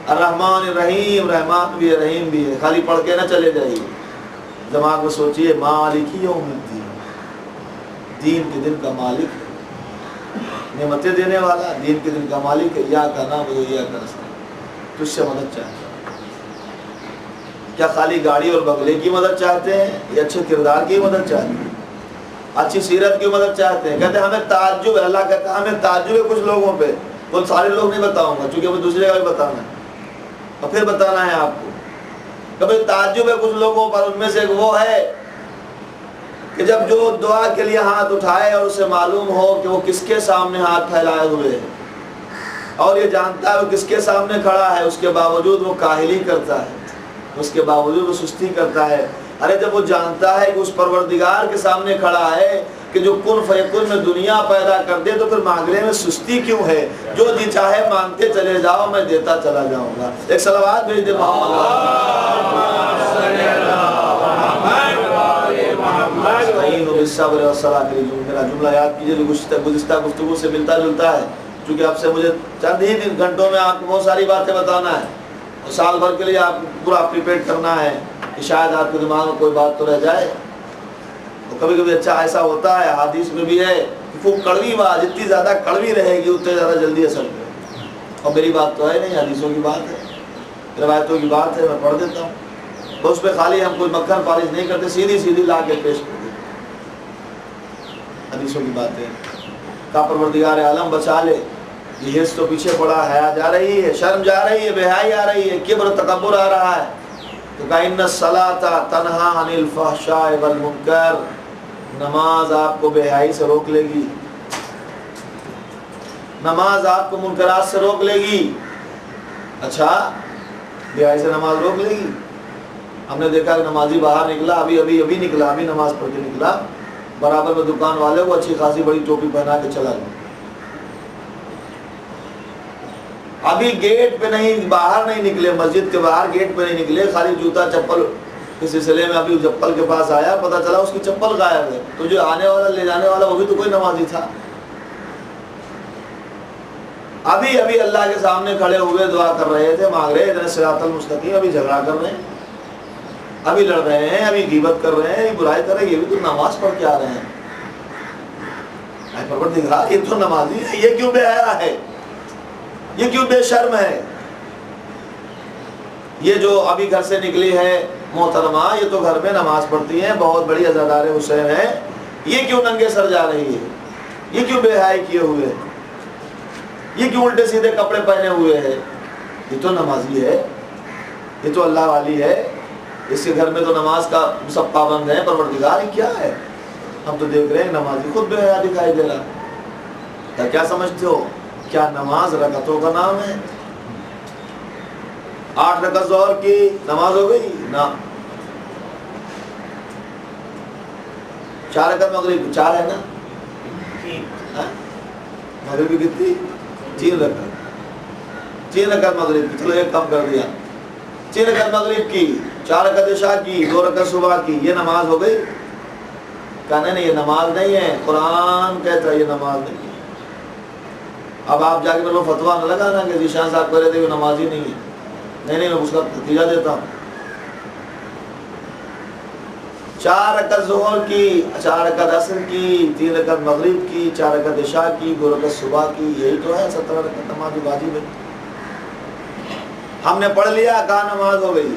الرحمن الرحیم، رحمان بھی ہے رحیم بھی ہے. خالی پڑھ کے نہ چلے جائیے، دماغ میں سوچئے مالک یوم الدین، دین کے دن کا مالک ہے، نعمتیں دینے والا، دین کے دن کا مالک ہے۔ یا کا نام ہو یا کا نسل، تجھ سے مدد چاہتے ہیں۔ کیا خالی گاڑی اور بنگلے کی مدد چاہتے ہیں یا اچھے کردار کی مدد چاہتے ہیں، اچھی سیرت کی مدد چاہتے ہیں؟ کہتے ہیں ہمیں تعجب ہے، اللہ کہتا ہے ہمیں تعجب ہے کچھ لوگوں پہ، وہ سارے لوگ نہیں بتاؤں گا چونکہ وہ دوسرے کا بھی بتانا ہے اور پھر بتانا ہے آپ کو۔ کبھی تعجب ہے کچھ لوگوں پر، ان میں سے ایک وہ ہے کہ جب جو دعا کے لیے ہاتھ اٹھائے اور اسے معلوم ہو کہ وہ کس کے سامنے ہاتھ پھیلائے ہوئے ہے اور یہ جانتا ہے وہ کس کے سامنے کھڑا ہے، اس کے باوجود وہ کاہلی کرتا ہے، اس کے باوجود وہ سستی کرتا ہے۔ ارے جب وہ جانتا ہے کہ اس پروردگار کے سامنے کھڑا ہے کہ جو کن فیکن میں دنیا پیدا کر دے تو پھر مانگنے میں سستی کیوں ہے؟ جو جی چاہے مانگتے چلے جاؤ، میں دیتا چلا جاؤں گا۔ ایک صلوات بھیج دے میرا جملہ یاد کیجیے جو گزشتہ گفتگو سے ملتا جلتا ہے، چونکہ آپ سے مجھے چند ہی گھنٹوں میں آپ کو بہت ساری باتیں بتانا ہے اور سال بھر کے لیے آپ کو پورا پریپیئر کرنا ہے کہ شاید آپ کے دماغ میں کوئی بات تو رہ جائے۔ تو کبھی کبھی اچھا ایسا ہوتا ہے، حدیث میں بھی ہے کہ وہ کڑوی بات جتنی زیادہ کڑوی رہے گی اتنے زیادہ جلدی اثر کرے۔ اور میری بات تو ہے نہیں، حدیثوں کی بات ہے، روایتوں کی بات ہے، میں پڑھ دیتا ہوں۔ تو اس پہ خالی ہم کوئی مکھن پالش نہیں کرتے، سیدھی سیدھی لا کے پیش کر دیتے۔ حدیثوں کی باتیں کا پروردگار عالم بچا لے، یہ حس تو پیچھے پڑا، حیا جا رہی ہے، شرم جا رہی ہے، بے حیائی آ رہی ہے، کبر تکبر آ رہا ہے۔ تو کہا ان الصلاۃ تنہا عن الفحشاء والمنکر، نماز آپ کو بے حیائی سے روک لے گی، نماز آپ کو منکرات سے روک لے گی۔ اچھا بے حیائی سے نماز روک لے گی؟ ہم نے دیکھا کہ نمازی باہر نکلا، ابھی نکلا، ابھی نماز پڑھ کے نکلا، برابر میں دکان والے کو اچھی خاصی بڑی ٹوپی پہنا کے چلا گیا۔ ابھی گیٹ پہ نہیں، باہر نہیں نکلے، مسجد کے باہر گیٹ پہ نہیں نکلے، خالی جوتا چپل کے سلسلے میں ابھی چپل کے پاس آیا، پتہ چلا اس کی چپل غائب ہے۔ تو جو آنے والا لے جانے والا وہ بھی تو کوئی نمازی تھا۔ ابھی اللہ کے سامنے کھڑے ہوئے دعا کر رہے تھے، مانگ رہے اتنے صراط المستقیم، ابھی جھگڑا کر رہے ہیں، ابھی لڑ رہے ہیں، ابھی غیبت کر رہے ہیں، برائی کر رہے ہیں، یہ بھی تو نماز پڑھ کے آ رہے ہیں۔ پروردگار یہ تو نمازی ہے، یہ کیوں بے حیا ہے، یہ کیوں بے شرم ہے؟ یہ جو ابھی گھر سے نکلی ہے محترمہ، یہ تو گھر میں نماز پڑھتی ہیں، بہت بڑی عزادار حسین ہے، یہ کیوں ننگے سر جا رہی ہے؟ یہ کیوں بے حیائی کیے ہوئے ہے؟ یہ کیوں الٹے سیدھے کپڑے پہنے ہوئے ہے؟ یہ تو نمازی ہے، یہ تو اللہ والی ہے، اس کے گھر میں تو نماز کا سب پابند ہے۔ پروردگار یہ کیا ہے؟ ہم تو دیکھ رہے ہیں نمازی خود بے حیا دکھائی دے رہا۔ کیا سمجھتے ہو؟ کیا نماز رکعتوں کا نام ہے؟ 8 رکعت ظہر کی نماز ہو گئی نا، 4 رکعت مغرب 4 ہے نا، مغرب کی کتنی؟ 3 رکعت، 3 رکعت مغرب کی، چلو ایک کم کر دیا، 3 رکعت مغرب کی، 4 رکعت عشاء کی، 2 رکعت صبح کی، یہ نماز ہو گئی؟ کہنا نہیں یہ نماز نہیں ہے، قرآن کہتا ہے یہ نماز نہیں ہے۔ اب آپ جا کے میرے کو فتویٰ نہ لگانا کہ ذیشان صاحب کہہ رہے تھے وہ نماز ہی نہیں ہے، نہیں میں اس کا نتیجہ دیتا ہوں۔ 4 رکعت ظہر کی، 4 رکعت عصر کی، 3 رکعت مغرب کی، 4 رکعت عشاء کی، 2 رکعت صبح کی، یہی تو ہے 17 رکعت نماز واجب ہے۔ ہم نے پڑھ لیا، کہا نماز ہو گئی۔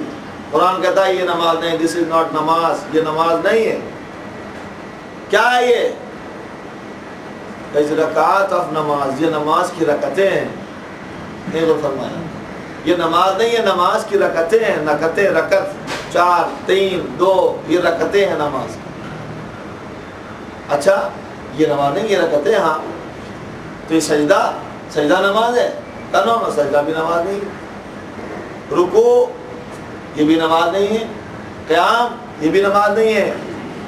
قرآن کہتا ہے یہ نماز نہیں، دس از ناٹ نماز، یہ نماز نہیں ہے۔ کیا ہے یہ؟ رکعات آف نماز، یہ نماز کی رکعتیں ہیں۔ نہیں وہ فرمایا یہ نماز نہیں ہے، نماز کی رکعتیں ہیں، رکعتیں، رکعت 4 3 2، یہ رکعتیں ہیں نماز۔ اچھا یہ نماز نہیں، یہ رکعتیں، ہاں تو یہ سجدہ نماز ہے؟ کنو نہ، سجدہ بھی نماز نہیں ہے۔ رکوع یہ بھی نماز نہیں ہے، قیام یہ بھی نماز نہیں ہے۔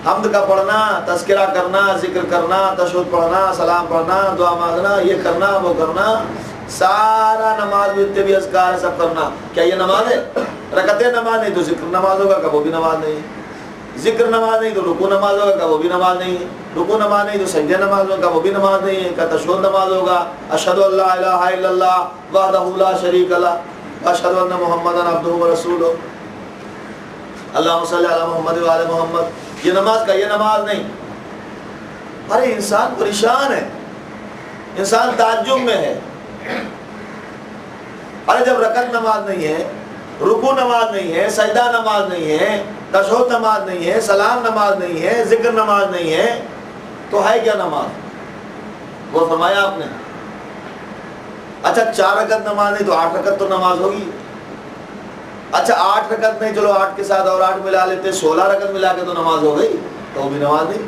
حمد کا پڑھنا، تذکرہ کرنا، ذکر کرنا، تشہد پڑھنا، سلام پڑھنا، دعا مانگنا، یہ کرنا وہ کرنا، سارا نماز میں جتنے بھی اذکار ہے سب کرنا، کیا یہ نماز ہے؟ رکعتیں نماز نہیں تو ذکر نماز ہوگا کہ وہ بھی نماز نہیں ہے، ذکر نماز نہیں تو رکوع نماز ہوگا کہ وہ بھی نماز نہیں ہے، رکوع نماز نہیں تو سجدہ نماز ہوگا وہ بھی نماز نہیں ہے، کہ تشہد نماز ہوگا، اشہد ان لا الہ الا اللہ وحدہ لا شریک لہ اشہد ان محمدا عبدہ ورسولہ اللہم صلی علی محمد وعلی محمد، یہ نماز کا یہ نماز نہیں۔ ارے انسان پریشان ہے، انسان تعجب میں ہے. ارے جب رکعت نماز نہیں ہے، رکوع نماز نہیں ہے، سجدہ نماز نہیں ہے، تشہد نماز نہیں ہے، سلام نماز نہیں ہے، ذکر نماز نہیں ہے، تو ہے کیا نماز؟ وہ فرمایا آپ نے. اچھا 4 رکعت نماز نہیں تو 8 رکعت تو نماز ہوگی. اچھا 8 رکعت نہیں، چلو 8 کے ساتھ اور 8 ملا لیتے، 16 رکعت ملا کے تو نماز ہو گئی، تو وہ بھی نماز نہیں.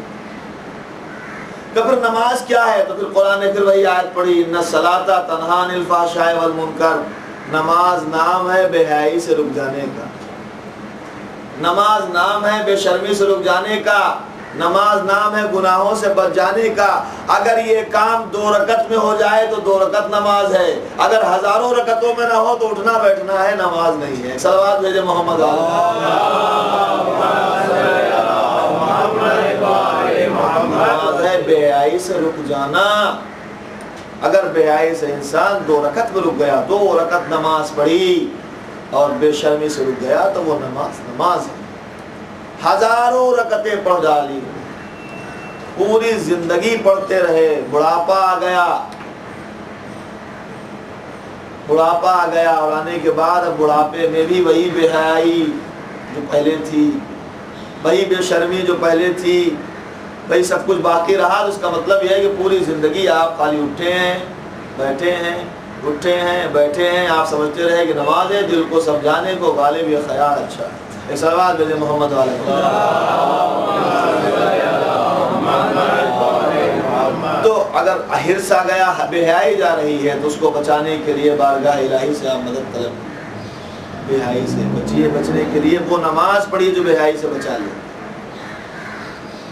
تو پھر نماز کیا ہے؟ تو پھر قرآن نے پھر وہی آیت پڑھی، ان الصلاۃ تنہی عن الفحشاء والمنکر. نماز نام ہے بے حیائی سے رک جانے کا، نماز نام ہے بے شرمی سے رک جانے کا، نماز نام ہے گناہوں سے بچ جانے کا. اگر یہ کام 2 رکعت میں ہو جائے تو 2 رکعت نماز ہے، اگر ہزاروں رکعتوں میں نہ ہو تو اٹھنا بیٹھنا ہے، نماز نہیں ہے. صلوات بھیجے محمد نماز ہے بے حیائی سے رک جانا. اگر بے حیائی سے انسان 2 رکعت میں رک گیا، 2 رکعت نماز پڑھی اور بے شرمی سے رک گیا تو وہ نماز ہے. ہزاروں رکعتیں پڑھ ڈالی، پوری زندگی پڑھتے رہے، بڑھاپا آ گیا، بڑھاپا آ گیا، اور آنے کے بعد اب بڑھاپے میں بھی وہی بے حیائی جو پہلے تھی، وہی بے شرمی جو پہلے تھی، وہی سب کچھ باقی رہا. تو اس کا مطلب یہ ہے کہ پوری زندگی آپ خالی اٹھے ہیں بیٹھے ہیں، اٹھے ہیں بیٹھے ہیں. آپ سمجھتے رہے کہ نماز ہے، دل کو سمجھانے کو غالب یہ خیال اچھا ہے. ایک صلوات بھیجے محمد والے. تو اگر حرص آ گیا، بے حیائی جا رہی ہے، تو اس کو بچانے کے لیے بارگاہ الہی سے آپ مدد طلب، بے حیائی سے بچیے. بچنے کے لیے وہ نماز پڑھیے جو بے حیائی سے بچا لے.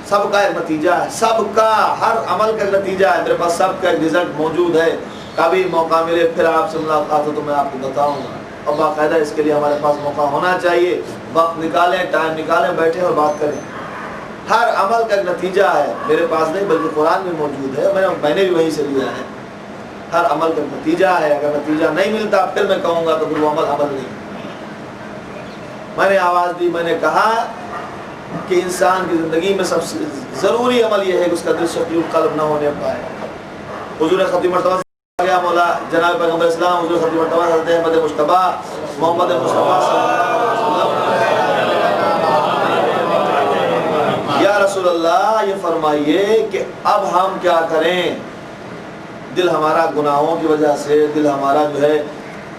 سب کا ایک نتیجہ ہے، سب کا، ہر عمل کا ایک نتیجہ ہے. میرے پاس سب کا ایک رزلٹ موجود ہے. کبھی موقع ملے پھر آپ سے ملاقات ہو تو میں آپ کو بتاؤں گا، اور باقاعدہ اس کے لیے ہمارے پاس موقع ہونا چاہیے. وقت نکالیں، ٹائم نکالیں، بیٹھیں اور بات کریں. ہر عمل کا ایک نتیجہ ہے، میرے پاس نہیں بلکہ قرآن میں موجود ہے، میں نے بھی وہیں سے لیا ہے. ہر عمل کا نتیجہ ہے. اگر نتیجہ نہیں ملتا پھر میں کہوں گا تو پھر وہ عمل نہیں. میں نے آواز دی، میں نے کہا کہ انسان کی زندگی میں سب سے ضروری عمل یہ ہے کہ اس کا دل شقی القلب نہ ہونے پائے. حضور خطیب مرتبہ سے گیا مولا جناب پیغمبر اسلام حضور خطیب مرتبہ حضرت احمد مجتبی محمد مصطفیٰ صلی اللہ علیہ وسلم، یا رسول اللہ یہ فرمائیے کہ اب ہم کیا کریں؟ دل ہمارا گناہوں کی وجہ سے، دل ہمارا جو ہے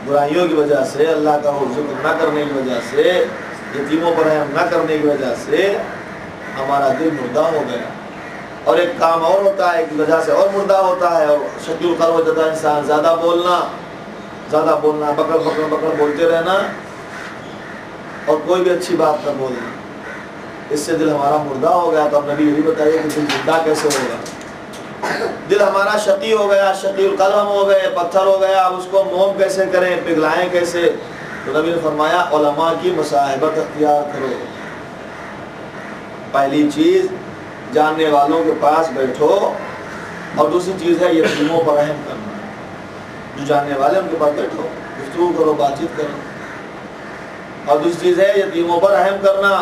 برائیوں کی وجہ سے، اللہ کا ذکر نہ کرنے کی وجہ سے، یتیموں پر رحم نہ کرنے کی وجہ سے ہمارا دل مردہ ہو گیا. اور ایک کام اور ہوتا ہے، ایک وجہ سے اور مردہ ہوتا ہے، اور شکل القلب ہو جاتا ہے انسان. زیادہ بولنا، بکر بولتے رہنا، اور کوئی بھی اچھی بات نہ بولنا، اس سے دل ہمارا مردہ ہو گیا. تو اب نبی یہ بھی بتائیے کہ دل زندہ کیسے ہوگا؟ دل ہمارا شقی ہو گیا، شقی القلب ہم ہو گئے، پتھر ہو گیا. اب اس کو موم کیسے کریں، پگھلائیں کیسے؟ تو نبی نے فرمایا علماء کی مصاحبت اختیار کرو. پہلی چیز جاننے والوں کے پاس بیٹھو، اور دوسری چیز ہے یتیموں پر رحم کرنا. جو جاننے والے ان کے پاس بیٹھو، گفتگو کرو، بات چیت کرو. اور دوسری چیز ہے یتیموں پر رحم کرنا.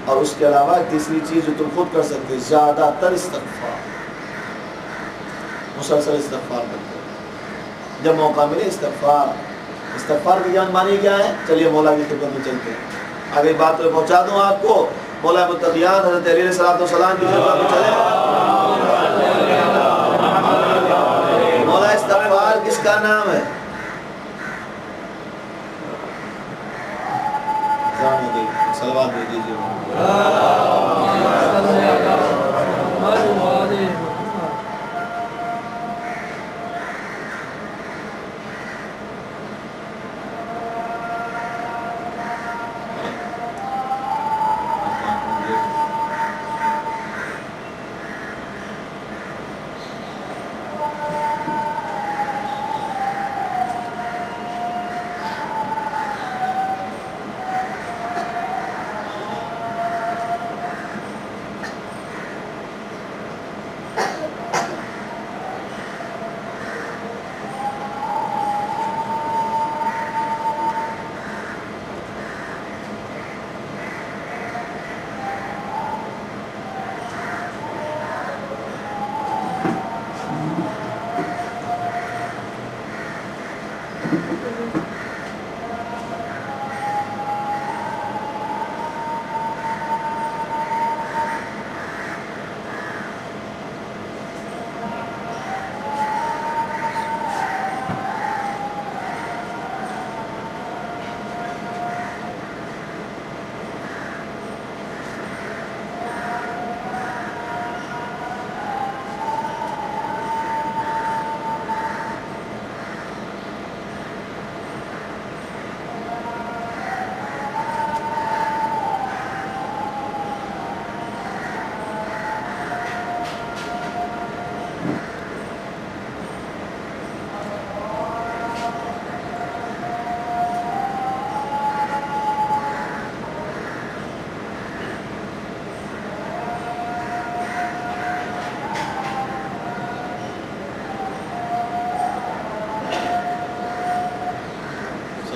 اور اس کے علاوہ تیسری چیز جو تم خود کر سکتے، زیادہ تر استغفار، مسلسل استغفار کرتے. جب موقع ملے استغفار کی جان مانی کیا ہے؟ چلیے مولا کی خدمت میں چلتے ہیں. آگے بات تو پہنچا دوں آپ کو. مولا متقیان حضرت علی علیہ السلام کی خدمت میں چلیں. مولا استغفار کس کا نام ہے؟ صلوات دے دیجیے.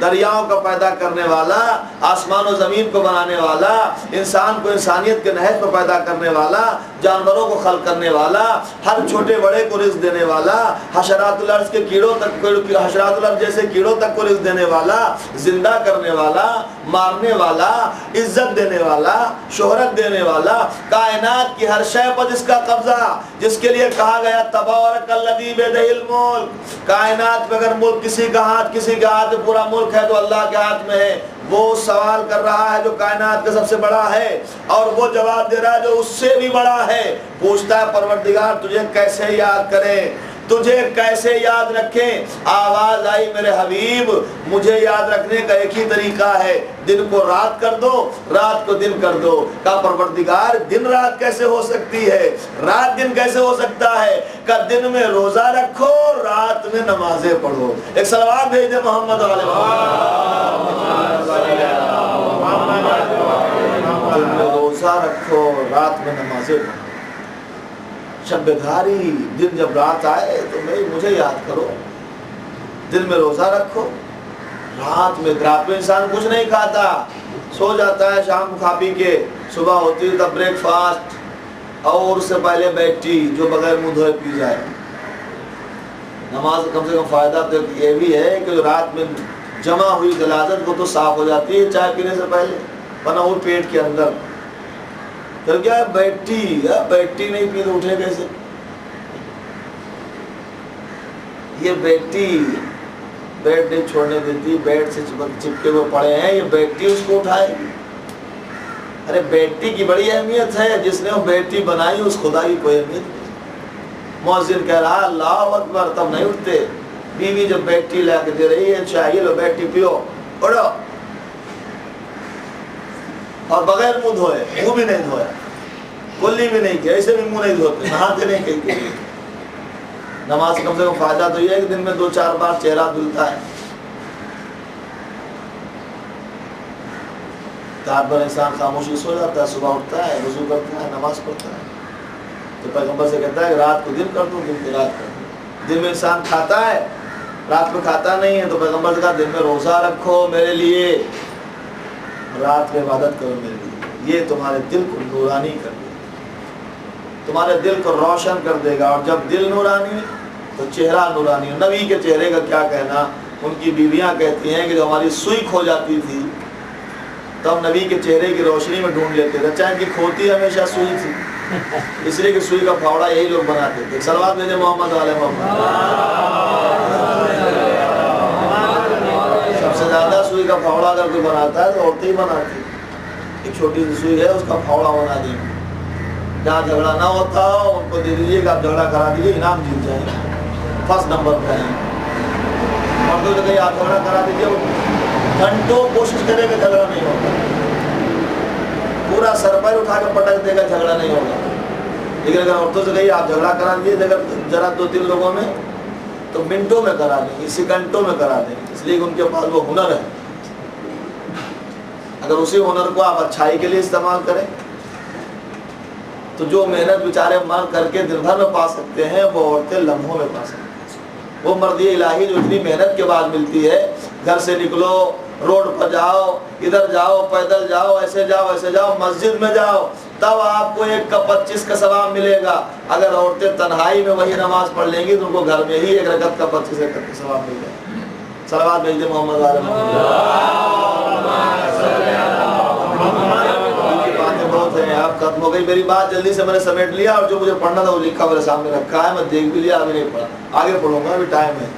دریاؤں کا پیدا کرنے والا، آسمان و زمین کو بنانے والا، انسان کو انسانیت کے نہج پر پیدا کرنے والا، جانوروں کو خلق کرنے والا، ہر چھوٹے بڑے کو رزق دینے والا، حشرات الارض کے کیڑوں تک، حشرات الارض جیسے کیڑوں تک کو رزق دینے والا، زندہ کرنے والا، مارنے والا، عزت دینے والا، شہرت دینے والا، کائنات کی ہر شے پر جس کا قبضہ، جس کے لیے کہا گیا تبارک الذی بیدہ الملک، کائنات میں اگر ملک کسی کا ہاتھ، کسی کے ہاتھ میں پورا ملک ہے تو اللہ کے ہاتھ میں ہے۔ وہ سوال کر رہا ہے جو کائنات کا سب سے بڑا ہے، اور وہ جواب دے رہا ہے جو اس سے بھی بڑا ہے۔ پوچھتا ہے پروردگار تجھے کیسے یاد کریں، تجھے کیسے یاد رکھیں؟ آواز آئی میرے حبیب مجھے یاد رکھنے کا ایک ہی طریقہ ہے، دن کو رات کر دو، رات کو دن کر دو۔ کہا پروردگار دن رات کیسے ہو سکتی ہے، رات دن کیسے ہو سکتا ہے؟ کہ دن میں روزہ رکھو، رات میں نمازیں پڑھو۔ ایک صلوات بھیج دے محمد علیہ دن میں روزہ رکھو، رات میں نمازیں پڑھو۔ شب دھاری دن جب رات آئے تو مجھے یاد کرو، دن میں روزہ رکھو، رات میں انسان کچھ نہیں کھاتا، سو جاتا ہے شام کو کھا پی کے، صبح ہوتی ہے تب بریک فاسٹ، اور اس سے پہلے بیٹھی جو بغیر منہ دھوئے پی جائے۔ نماز کم سے کم فائدہ تو یہ بھی ہے کہ رات میں جمع ہوئی غلاظت وہ تو صاف ہو جاتی ہے چائے پینے سے پہلے، ورنہ وہ پیٹ کے اندر پھر کیا ہے، بیٹی نہیں پی تو اٹھے کیسے؟ یہ بیٹی بیڈ نہیں چھوڑنے دیتی، بیڈ سے چپکے ہوئے پڑے ہیں، یہ بیٹی اس کو اٹھائے گی؟ ارے بیٹی کی بڑی اہمیت ہے، جس نے وہ بیٹی بنائی اس خدا کی کوئی اہمیت نہیں۔ مؤذن کہہ رہا اللہ اکبر تب نہیں اٹھتے، بیوی جب بیٹی لا کے دے رہی ہے چاہیے لو بیٹی پیو، اڑو، اور بغیر منہ دھوئے، منہ بھی نہیں دھویا، کلی بھی نہیں کیا، ایسے بھی منہ نہیں دھوتے، نہاتے نہیں کہیں۔ نماز کم سے کم فائدہ تو یہ ہے کہ دن میں 2-4 بار چہرہ دھلتا ہے۔ رات بھر انسان خاموشی سو جاتا ہے، صبح اٹھتا ہے، وضو کرتا ہے، نماز پڑھتا ہے، تو پیغمبر سے کہتا ہے کہ رات کو دن کر دو، دن کو رات کر دو۔ دن میں انسان کھاتا ہے، رات کو کھاتا نہیں ہے، تو پیغمبر سے کہا دن میں روزہ رکھو میرے لیے، رات میں عبادت کرو میرے لیے، یہ تمہارے دل کو نورانی کر دے گا، تمہارے دل کو روشن کر دے گا، اور جب دل نورانی تو چہرہ نورانی۔ نبی کے چہرے کا کیا کہنا، ان کی بیویاں کہتی ہیں کہ جو ہماری سوئی کھو جاتی تھی تو ہم نبی کے چہرے کی روشنی میں ڈھونڈ لیتے تھے، چاہے کہ کھوتی ہمیشہ سوئی تھی، اس لیے کہ سوئی کا پھاوڑا یہی لوگ بناتے تھے۔ صلوات بھیجے محمد علیہ محمد۔ سب سے زیادہ سوئی کا پھاوڑا اگر کوئی بناتا ہے تو عورتیں ہی بناتی، ایک چھوٹی سی سوئی ہے اس کا پھاوڑا بنا دیں، جہاں جھگڑا نہ ہوتا ہو ان کو دے دیجیے کہ آپ جھگڑا کرا دیجیے، انعام جیت جائیں گے، فرسٹ نمبر پہ ہیں۔ اور تو کہیں آپ جھگڑا کرا دیجیے، گھنٹوں کوشش کرے کہ جھگڑا نہیں ہوگا، پورا سر پر اٹھا کے پٹک دے گا، جھگڑا نہیں ہوگا۔ لیکن اگر عورتوں سے کہیں آپ جھگڑا کرا دیجیے ذرا 2-3 لوگوں میں، تو منٹوں میں کرا دیں گے، سیکنڈوں میں کرا دیں گے، اس لیے کہ ان کے پاس وہ ہنر ہے۔ اگر اسی ہنر کو آپ اچھائی کے لیے استعمال کریں تو جو محنت بیچارے مرد کر کے دن بھر میں پا سکتے ہیں وہ عورتیں لمحوں میں پا سکتے ہیں۔ وہ مردی الہی جو اتنی محنت کے بعد ملتی ہے، گھر سے نکلو، روڈ پر جاؤ، ادھر جاؤ، پیدل جاؤ، ایسے جاؤ، مسجد میں جاؤ، تب آپ کو 1 کا 25 کا ثواب ملے گا۔ اگر عورتیں تنہائی میں وہی نماز پڑھ لیں گی تو ان کو گھر میں ہی 1 رکعت کا 25 رکعت کا ثواب مل جائے گا۔ صلوات بھیجتے محمد علیہ باتیں بہت ہیں، آپ ختم ہو گئی میری بات، جلدی سے میں نے سمیٹ لیا، اور جو مجھے پڑھنا تھا وہ لکھا میرے سامنے رکھا ہے، میں دیکھ بھی لیا، ابھی نہیں پڑھا، آگے پڑھوں گا، ابھی ٹائم ہے۔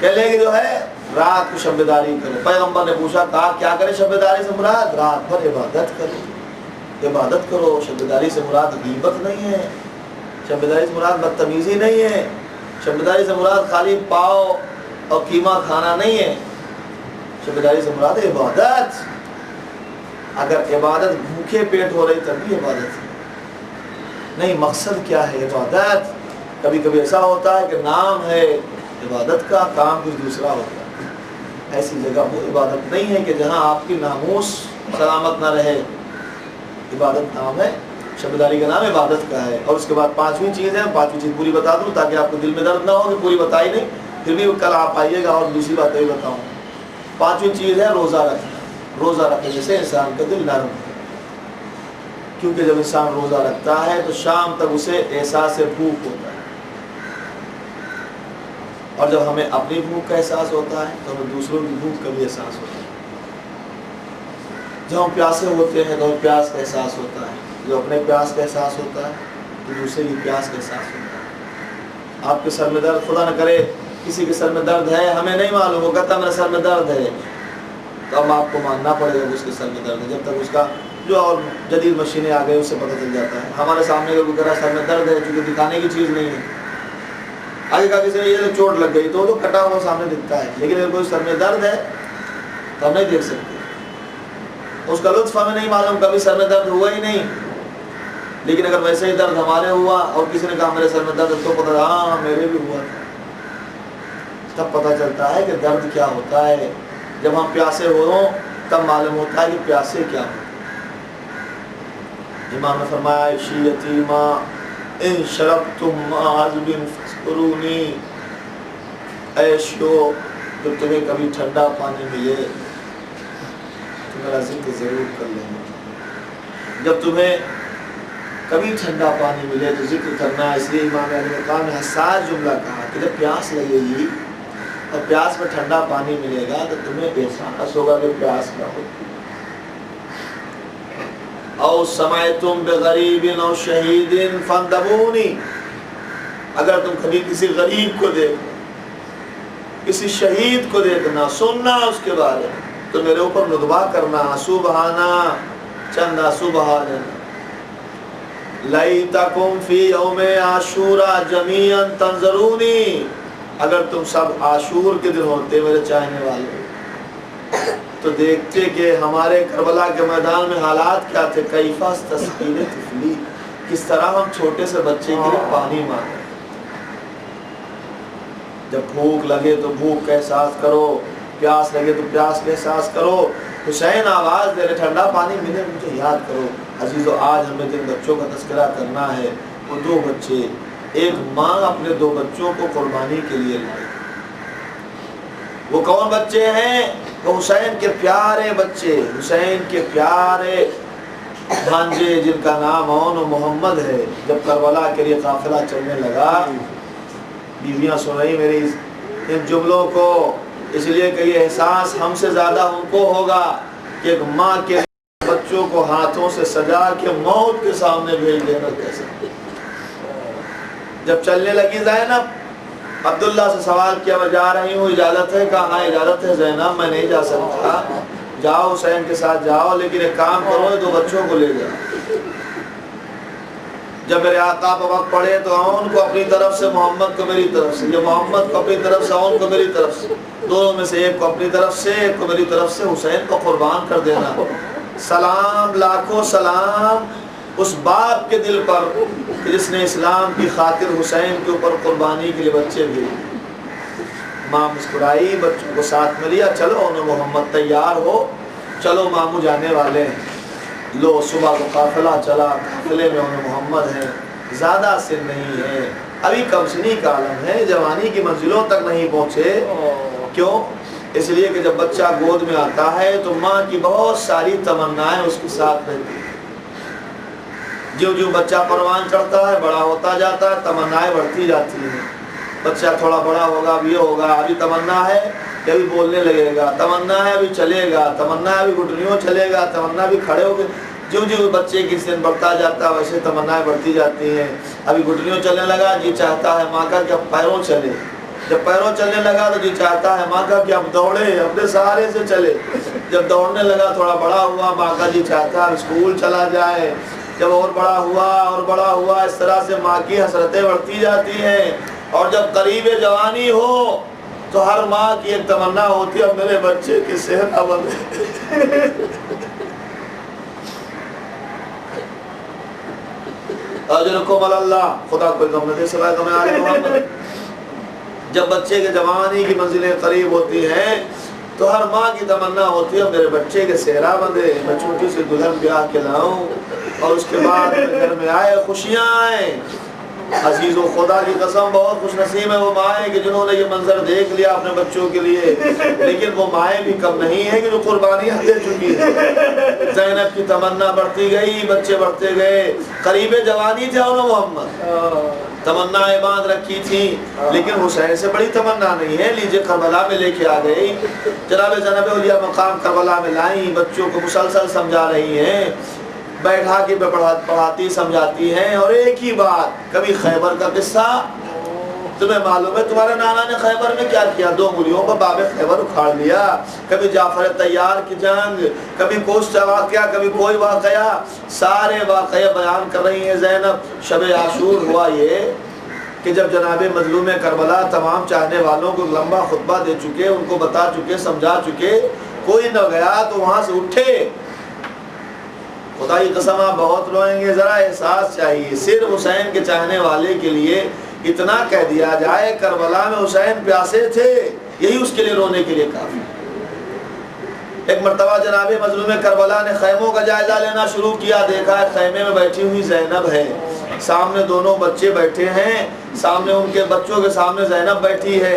کہہ لیں کہ جو ہے رات کو شب داری کرو۔ پیغمبر نے پوچھا کہا کیا کرے شب داری سے مراد؟ رات بھر عبادت کرو، عبادت کرو۔ شب داری سے مراد غیبت نہیں ہے، شب داری سے مراد بدتمیزی نہیں ہے، شب داری سے مراد خالی پاؤ اور قیمہ کھانا نہیں ہے، شب داری سے مراد عبادت۔ اگر عبادت بھوکے پیٹ ہو رہی تب بھی عبادت ہے، نہیں مقصد کیا ہے عبادت۔ کبھی کبھی ایسا ہوتا ہے کہ نام ہے عبادت کا، کام کچھ دوسرا ہوتا ہے، ایسی جگہ وہ عبادت نہیں ہے کہ جہاں آپ کی ناموس سلامت نہ رہے۔ عبادت نام ہے، شب داری کا نام عبادت کا ہے۔ اور اس کے بعد 5ویں چیز ہے، 5ویں چیز پوری بتا دوں تاکہ آپ کو دل میں درد نہ ہو کہ پوری بتائی نہیں۔ پھر بھی کل آپ آئیے گا اور دوسری بات بھی بتاؤں. پانچویں چیز ہے روزہ رکھنا. روزہ رکھنے سے انسان کا دل نرم ہے، کیونکہ جب انسان روزہ رکھتا ہے تو شام تک اسے احساس بھوک ہوتا ہے، اور جب ہمیں اپنی بھوک کا احساس ہوتا ہے تو ہمیں دوسروں کی بھوک کا بھی احساس ہوتا ہے. جب ہم پیاسے ہوتے ہیں تو ہمیں پیاس کا احساس ہوتا ہے، جو اپنے پیاس کا احساس ہوتا ہے تو دوسرے کی پیاس کا احساس ہوتا ہے. آپ کے سر میں درد، خدا نہ کرے کسی کے سر میں درد ہے، ہمیں نہیں معلوم، وہ کہتا میرے سر میں درد ہے، تو اب آپ کو ماننا پڑے گا کہ اس کے سر میں درد ہے. جب تک اس کا جو اور جدید مشینیں آ گئی اس سے پتہ چل جاتا ہے. ہمارے سامنے اگر کوئی کہہ سر میں درد ہے، چونکہ دکھانے کی چیز نہیں ہے، آگے کا کسی نے یہ چوٹ لگ گئی تو کٹا ہوا سامنے دکھتا ہے، لیکن اگر کوئی سر میں درد ہے تو ہم نہیں دیکھ سکتے. اس کا لطف ہمیں نہیں معلوم، کبھی سر میں درد ہوا ہی نہیں. لیکن اگر ویسے ہی درد ہمارے ہوا اور کسی نے کہا میرے سر میں درد ہے، تو پتہ ہاں میرے بھی ہوا تھا. تب پتہ چلتا ہے کہ درد کیا ہوتا ہے. جب ہم پیاسے ہوں تب معلوم ہوتا ہے کہ پیاسے کیا ہوتا ہے. امام نے فرمایا عیشی یتیما ان شربتم ماء عذب فاذکرونی، عیشو جب تمہیں کبھی ٹھنڈا پانی ملے تو میرا ذکر ضرور کر لینا. جب تمہیں کبھی ٹھنڈا پانی ملے تو ذکر کرنا. اس لیے امام علی مقام نے حساس جملہ کہا کہ جب پیاس لگے گی اور پیاس میں ٹھنڈا پانی ملے گا تو تمہیں احساس ہوگا کہ پیاس کیا ہوتی ہے. او سمعتم بغریب او شہید فانتبونی، اگر تم کبھی کسی غریب کو دیکھو، کسی شہید کو دیکھنا، سننا اس کے بارے میں، تو میرے اوپر ندبہ کرنا، سبحانہ چندہ سبحان لیتکم فی یوم عاشورا جمیعا تنظرونی، اگر تم سب عاشور کے دن ہوتے میرے چاہنے والے تو دیکھتے کہ ہمارے کربلا کے میدان میں حالات کیا تھے. کیفا تسقین طفلی، کس طرح ہم چھوٹے سے بچے کے لیے پانی مانگے. جب بھوک لگے تو بھوک کا احساس کرو، پیاس لگے تو پیاس کا احساس کرو. حسین آواز دے رہے ٹھنڈا پانی ملے مجھے یاد کرو. عزیزو آج ہمیں جن بچوں کا تذکرہ کرنا ہے وہ دو بچے، ایک ماں اپنے دو بچوں کو قربانی کے لیے لائی. وہ کون بچے ہیں؟ وہ حسین کے پیارے بچے، حسین کے پیارے بھانجے جن کا نام عون و محمد ہے. جب کربلا کے لیے قافلہ چلنے لگا، بیویاں سن رہی میری ان جملوں کو، اس لیے کہ یہ احساس ہم سے زیادہ ان کو ہوگا کہ ایک ماں کے بچوں کو ہاتھوں سے سجا کے موت کے سامنے بھیج دینا کیسے. جب چلنے لگی زینب، عبداللہ سے سوال کیا میں جا رہی ہوں، اجازت ہے؟ کہا ہاں اجازت ہے زینب، میں نہیں جا سکتا. جاؤ حسین کے ساتھ جاؤ، لیکن ایک کام کرو دو بچوں کو لے جاؤ. جب میرے آقا پر وقت پڑے تو اون کو اپنی طرف سے، محمد کو میری طرف سے، یا محمد کو اپنی طرف سے، اون کو میری طرف سے، دونوں میں سے ایک کو اپنی طرف سے ایک کو میری طرف سے حسین کو قربان کر دینا. سلام لاکھوں سلام اس باپ کے دل پر جس نے اسلام کی خاطر حسین کے اوپر قربانی کے لیے بچے بھیجے. ماں مسکرائی، بچوں کو ساتھ میں لیا، چلو انہوں محمد تیار ہو، چلو ماموں جانے والے ہیں. لو صبح کو قافلہ چلا، قافلے میں انہوں محمد ہیں، زیادہ سن نہیں ہے، ابھی کم سنی کا عالم ہے، جوانی کی منزلوں تک نہیں پہنچے. کیوں؟ اس لیے کہ جب بچہ گود میں آتا ہے تو ماں کی بہت ساری تمنائیں اس کے ساتھ رہتی ہیں. جو جو بچہ پروان چڑھتا ہے، بڑا ہوتا جاتا ہے، تمنائیں بڑھتی جاتی ہیں. بچہ تھوڑا بڑا ہوگا، اب یہ ہوگا، ابھی تمنا ہے کہ ابھی بولنے لگے گا، تمنا ہے ابھی چلے گا، تمنا ہے ابھی گھٹنیوں چلے گا، تمنا بھی کھڑے ہو گئے. جو جو بچے کی سن بڑھتا جاتا ہے ویسے تمنائیں بڑھتی جاتی ہیں. ابھی گھٹنیوں چلنے لگا، جی چاہتا ہے ماں کا کہ اب پیروں چلے. جب پیروں چلنے لگا تو جی چاہتا ہے ماں کا کہ اب دوڑے، اپنے سہارے سے چلے. جب دوڑنے لگا تھوڑا بڑا ہوا، ماں کا جی چاہتا ہے اسکول چلا جائے. جب اور بڑا ہوا، اس طرح سے ماں کی حسرتیں بڑھتی جاتی ہیں. اور جب قریب جوانی ہو تو ہر ماں کی ایک تمنا ہوتی ہے اب میرے بچے کی صحت بنے. اجرکم اللہ، خدا کوئی غم نہ دے سوائے غم آل محمد. جب بچے کے جوانی کی منزلیں قریب ہوتی ہیں تو ہر ماں کی تمنا ہوتی ہے میرے بچے کے صحرا بندے، میں چھوٹی سی دلہن بیاہ کے لاؤں اور اس کے بعد گھر میں آئے خوشیاں آئیں. عزیز و خدا کی قسم بہت خوش نصیب ہے وہ مائیں کہ جنہوں نے یہ منظر دیکھ لیا اپنے بچوں کے لیے، لیکن وہ مائیں بھی کم نہیں ہیں کہ جو قربانیاں دے چکی ہیں۔ زینب کی تمنا بڑھتی گئی، بچے بڑھتے گئے، قریب جوانی تھے انہوں محمد، تمنا باندھ رکھی تھی، لیکن حسین سے بڑی تمنا نہیں ہے۔ لیجئے کربلا میں لے کے آ گئی، جناب زینب اولیاء مقام کربلا میں لائیں، بچوں کو مسلسل سمجھا رہی ہیں، بیٹھا کے پڑھاتی سمجھاتی ہیں، اور ایک ہی بات، کبھی خیبر کا قصہ تمہیں معلوم ہے تمہارے نانا نے خیبر میں کیا کیا، 2 انگلیوں پر باب خیبر اکھاڑ لیا، کبھی جعفر طیار کی جنگ، کبھی کوشت واقعہ، کبھی کوئی واقعہ، سارے واقعہ بیان کر رہی ہیں زینب۔ شب عاشور ہوا یہ کہ جب جناب مظلوم کربلا تمام چاہنے والوں کو لمبا خطبہ دے چکے، ان کو بتا چکے، سمجھا چکے، کوئی نہ گیا تو وہاں سے اٹھے۔ خدا کی قسم آپ بہت روئیں گے، ذرا احساس چاہیے، صرف حسین کے چاہنے والے کے لیے اتنا کہہ دیا جائے کربلا میں حسین پیاسے تھے، یہی اس کے لیے رونے کے لیے کافی۔ ایک مرتبہ جناب مظلوم کربلا نے خیموں کا جائزہ لینا شروع کیا، دیکھا خیمے میں بیٹھی ہوئی زینب ہے، سامنے دونوں بچے بیٹھے ہیں، سامنے ان کے بچوں کے سامنے زینب بیٹھی ہے،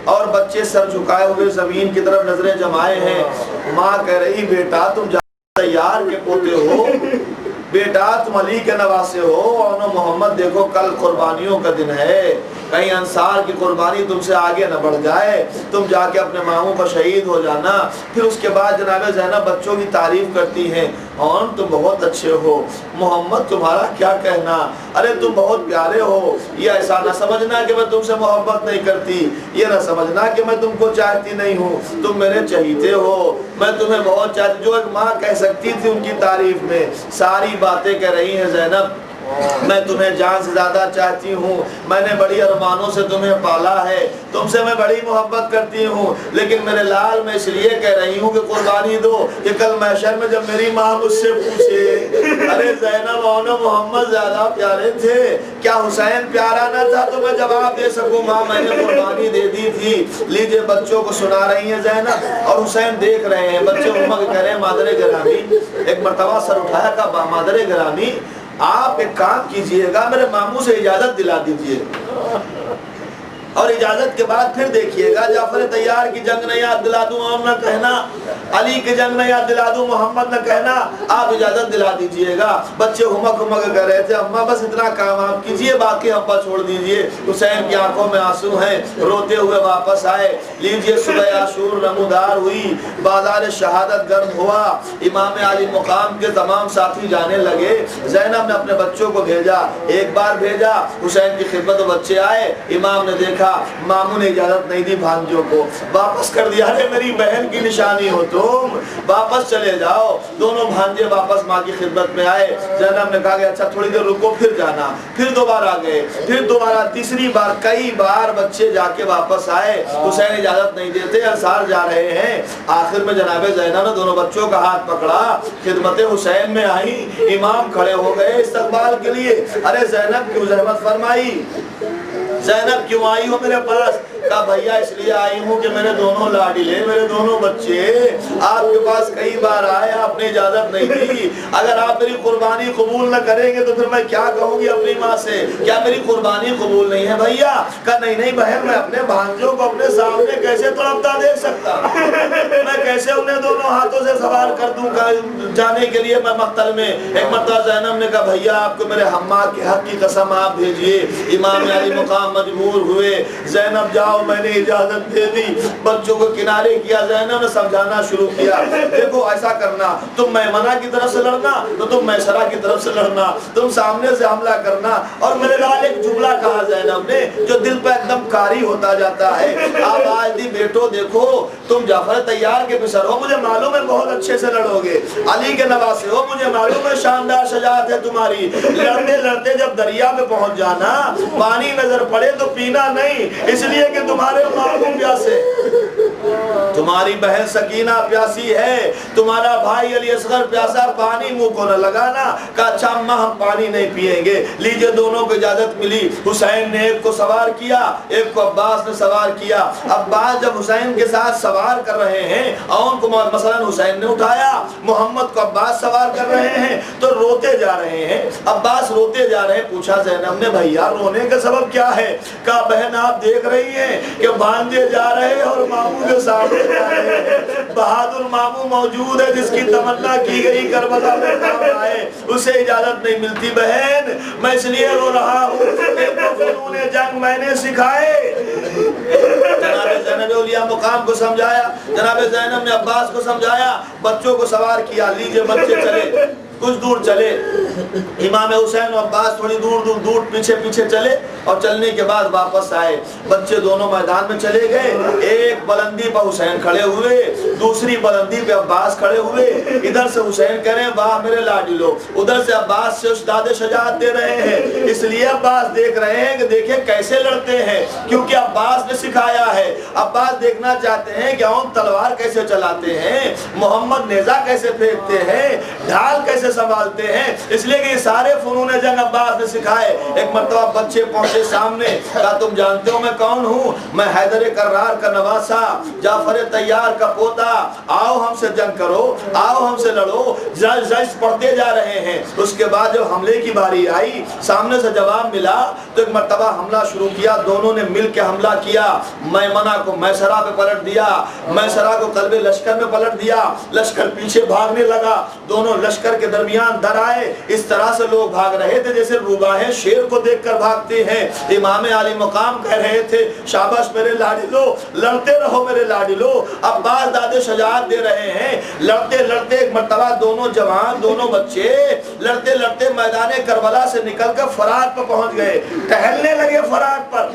اور بچے سر جھکائے ہوئے زمین کی طرف نظریں جمائے ہیں۔ ماں کہہ رہی بیٹا تم تیار کے پوتے ہو، بیٹا تم علی کے نواسے ہو، اور محمد دیکھو کل قربانیوں کا دن ہے، کہیں انصار کی قربانی تم سے آگے نہ بڑھ جائے، تم جا کے اپنے ماموں پر شہید ہو جانا۔ پھر اس کے بعد جناب زینب بچوں کی تعریف کرتی ہیں، اور تم بہت اچھے ہو، محمد تمہارا کیا کہنا، ارے تم بہت پیارے ہو، یہ ایسا نہ سمجھنا کہ میں تم سے محبت نہیں کرتی، یہ نہ سمجھنا کہ میں تم کو چاہتی نہیں ہوں، تم میرے چہیتے ہو، میں تمہیں بہت چاہتی۔ جو ایک ماں کہہ سکتی تھی ان کی تعریف میں، ساری باتیں کہہ رہی ہیں زینب، میں تمہیں جان سے زیادہ چاہتی ہوں، میں نے بڑی ارمانوں سے تمہیں پالا ہے، تم سے میں بڑی محبت کرتی ہوں، لیکن میرے لال میں اس لیے کہہ رہی ہوں کہ قربانی دو کہ کل محشر میں جب میری ماں مجھ سے پوچھے ارے زینب اور محمد زیادہ پیارے تھے، کیا حسین پیارا نہ تھا، تو میں جواب دے سکوں ماں میں نے قربانی دے دی تھی۔ لیجئے بچوں کو سنا رہی ہیں زینب، اور حسین دیکھ رہے ہیں، بچے اماں کہہ رہے ہیں مادر گرامی، ایک مرتبہ سر اٹھایا کہا مادر گرامی آپ ایک کام کیجئے گا، میرے ماموں سے اجازت دلا دیجئے، اور اجازت کے بعد پھر دیکھیے گا جعفر طیار کی جنگ نہ یاد دلا دوں اور نہ کہنا، علی کی جنگ نہ یاد دلا دوں محمد نہ کہنا، آپ اجازت دلا دیجئے گا۔ بچے ہمک ہمک کر رہے تھے اماں بس اتنا کام آپ کیجئے، باقی ابا چھوڑ دیجئے۔ حسین کی آنکھوں میں آنسو ہیں، روتے ہوئے واپس آئے۔ لیجئے صبح عاشور نمودار ہوئی، بازار شہادت گرم ہوا، امام علی مقام کے تمام ساتھی جانے لگے۔ زینب نے اپنے بچوں کو بھیجا، ایک بار بھیجا، حسین کی خدمت بچے آئے، امام نے دیکھا ماموں نے اجازت نہیں دی بھانجوں کو، واپس کر دیا، ارے میری بہن کی نشانی ہو تم، واپس چلے جاؤ۔ دونوں بھانجے واپس ماں کی خدمت میں آئے۔ زینب نے کہا کہ اچھا تھوڑی دیر رکو، پھر جانا، پھر دوبارہ گئے، پھر دوبارہ تیسری بار، کئی بار بچے جا کے واپس آئے۔ حسین اجازت نہیں دیتے، انصار جا رہے ہیں۔ آخر میں جناب زینب نے دونوں بچوں کا ہاتھ پکڑا، خدمت حسین میں آئی، امام کھڑے ہو گئے استقبال کے لیے۔ ارے زینب کیوں زحمت فرمائی، زینب کیوں آئی ہو میرے پاس؟ کہا بھیا اس لیے آئی ہوں کہ میرے دونوں لاڈلے، میرے دونوں بچے آپ کے پاس کئی بار آئے، آپ نے اجازت نہیں دی، اگر آپ میری قربانی قبول نہ کریں گے تو پھر میں کیا کہوں گی اپنی ماں سے، کیا میری قربانی قبول نہیں ہے بھیا؟ کہا نہیں نہیں بہن، میں اپنے بھانجوں کو اپنے سامنے کیسے تڑپتا دیکھ سکتا، میں کیسے انہیں دونوں ہاتھوں سے سوار کر دوں جانے کے لیے میں مقتل میں۔ ایک مرتبہ زینب نے کہا بھیا آپ کو میرے ہمّا کے حق کی قسم آپ بھیجئے۔ امام علی مقام مجبور ہوئے، زینب جاؤ میں نے اجازت دے دی، بچوں کو کنارے کیا، زینب نے سمجھانا شروع کیا، دیکھو ایسا کرنا، تم میمنہ کی طرف سے لڑنا تو تم میسرہ کی طرف سے لڑنا، تم سامنے سے حملہ کرنا۔ اور میرے لال ایک جملہ کہا زینب نے جو دل پہ ایک دم کاری ہوتا جاتا ہے، آپ آج دی بیٹو دیکھو تم جعفر طیار کے پسر ہو، مجھے معلوم ہے بہت اچھے سے لڑو گے، علی کے نواسے ہو، مجھے معلوم ہے شاندار شجاعت ہے تمہاری، لڑتے لڑتے جب دریا میں پہنچ جانا، پانی نظر پڑے تو پینا نہیں، اس لیے کہ تمہارے معلوم پیاسے۔ تمہاری بہن سکینہ پیاسی ہے، تمہارا بھائی علی اصغر پیاسا، پانی منہ کو نہ لگانا۔ کہا اچھا اماں ہم پانی نہیں پیئیں گے۔ لیجئے دونوں کو اجازت ملی۔ حسین نے ایک کو سوار کیا، ایک کو عباس نے سوار کیا۔ عباس جب حسین کے ساتھ سوار کر رہے ہیں، اور کو مثلا حسین نے اٹھایا، محمد کو عباس سوار کر رہے ہیں تو روتے جا رہے ہیں، عباس روتے جا رہے ہیں۔ پوچھا زینب نے بھیا رونے کا سبب کیا ہے؟ کہا بہن آپ دیکھ رہی ہیں کہ بھانجے جا رہے ہیں اور ماموں کے سامنے جا رہے ہیں، بہادر ماموں موجود ہے جس کی تمنا کی گئی کربلا میں کام آئے، اسے اجازت نہیں ملتی۔ بہن میں اس لیے رو رہا ہوں کہ فنون جنگ میں نے سکھائے۔ جناب زینب اولیاء مقام کو سمجھایا، جناب زینب نے عباس کو سمجھایا، بچوں کو سوار کیا، لیجئے بچے چلے، کچھ دور چلے۔ امام حسین و عباس تھوڑی دور پیچھے چلے اور چلنے کے بعد واپس آئے۔ بچے دونوں میدان میں چلے گئے، ایک بلندی پہ حسین کھڑے ہوئے، دوسری بلندی پہ عباس کھڑے ہوئے۔ ادھر سے حسین کہہ رہے ہیں واہ میرے لاڈلو، ادھر سے عباس سے اشداد شجاعت دے رہے ہیں۔ اس لیے عباس دیکھ رہے ہیں کہ دیکھیں کیسے لڑتے ہیں، کیونکہ عباس نے سکھایا ہے۔ عباس دیکھنا چاہتے ہیں کہ ہم تلوار کیسے چلاتے ہیں، محمد نیزہ کیسے پھینکتے ہیں، ڈھال کیسے سنبھالتے ہیں، اس لیے کہ یہ سارے فنون جنگ عباس نے سکھائے۔ ایک مرتبہ بچے پہنچے سامنے، کہا تم جانتے ہو میں کون ہوں؟ میں حیدر کرار کا نواسا، جعفر طیار کا پوتا، آؤ ہم سے جنگ کرو، آؤ ہم سے لڑو۔ زجر پڑھتے جا رہے ہیں۔ اس کے بعد جب حملے کی باری آئی، سامنے سے جواب ملا تو ایک مرتبہ حملہ شروع کیا، دونوں نے مل کے حملہ کیا۔ میمنہ کو میسرہ پہ پلٹ دیا، میسرہ کو قلب لشکر میں پلٹ دیا، لشکر پیچھے بھاگنے لگا، دونوں لشکر کے درمیان در آئے۔ اس طرح سے لوگ بھاگ رہے تھے جیسے روباہیں شیر کو دیکھ کر بھاگتے ہیں۔ امام علی مقام کہہ رہے تھے شاباش میرے لاڈلو، لڑتے رہو میرے لاڈلو۔ عباس داد شجاعت دے رہے ہیں۔ لڑتے لڑتے ایک مرتبہ دونوں جوان، دونوں بچے لڑتے لڑتے میدان کربلا سے نکل کر فرات پر پہنچ گئے، ٹہلنے لگے فرات پر۔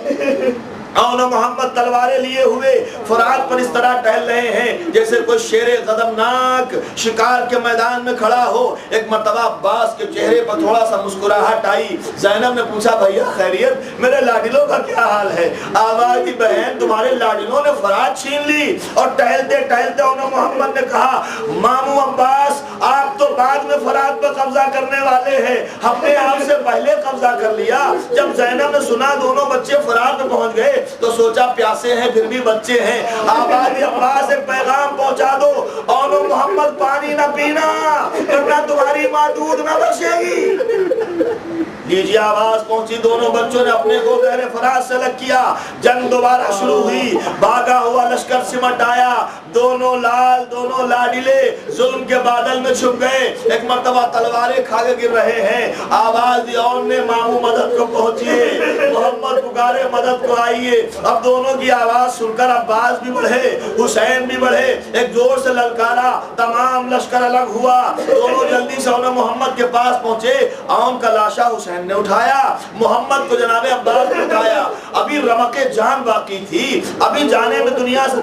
اور محمد تلواریں لیے ہوئے فرات پر اس طرح ٹہل رہے ہیں جیسے کوئی شیر غضبناک شکار کے میدان میں کھڑا ہو۔ ایک مرتبہ عباس کے چہرے پر تھوڑا سا مسکراہٹ آئی۔ زینب نے پوچھا بھیا خیریت، میرے لاڈلوں کا کیا حال ہے؟ آواز دی بہن تمہارے لاڈلوں نے فرات چھین لی۔ اور ٹہلتے ٹہلتے انہوں محمد نے کہا ماموں عباس آپ تو بعد میں فرات پر قبضہ کرنے والے ہیں، ہم نے آپ سے پہلے قبضہ کر لیا۔ جب زینب نے سنا دونوں بچے فرات میں پہنچ گئے تو سوچا پیاسے ہیں پھر بھی بچے ہیں، آبادی عباس ایک پیغام پہنچا دو، اور محمد پانی نہ پینا ورنہ تمہاری ماں دودھ نہ بخشے گی۔ لیجیے آواز پہنچی، دونوں بچوں نے اپنے کو غیر فرات سے لگ کیا۔ جنگ دوبارہ شروع ہوئی، بھاگا ہوا لشکر سمٹ آیا، دونوں لال دونوں لاڈلے ظلم کے بادل میں چھپ گئے۔ ایک مرتبہ تلواریں کھا کے گر رہے ہیں، آواز دی اور نے ماموں مدد کو پہنچیے، محمد پکارے مدد کو آئیے۔ اب دونوں کی آواز سن کر عباس بھی بڑھے، حسین بھی بڑھے، ایک زور سے للکارا، تمام لشکر الگ ہوا۔ دونوں جلدی سے انہوں محمد کے پاس پہنچے، عام کا لاشا حسین نے اٹھایا، محمد کو جناب عباس نے اٹھایا۔ ابھی رمق جان باقی تھی، ابھی جانے میں دنیا سے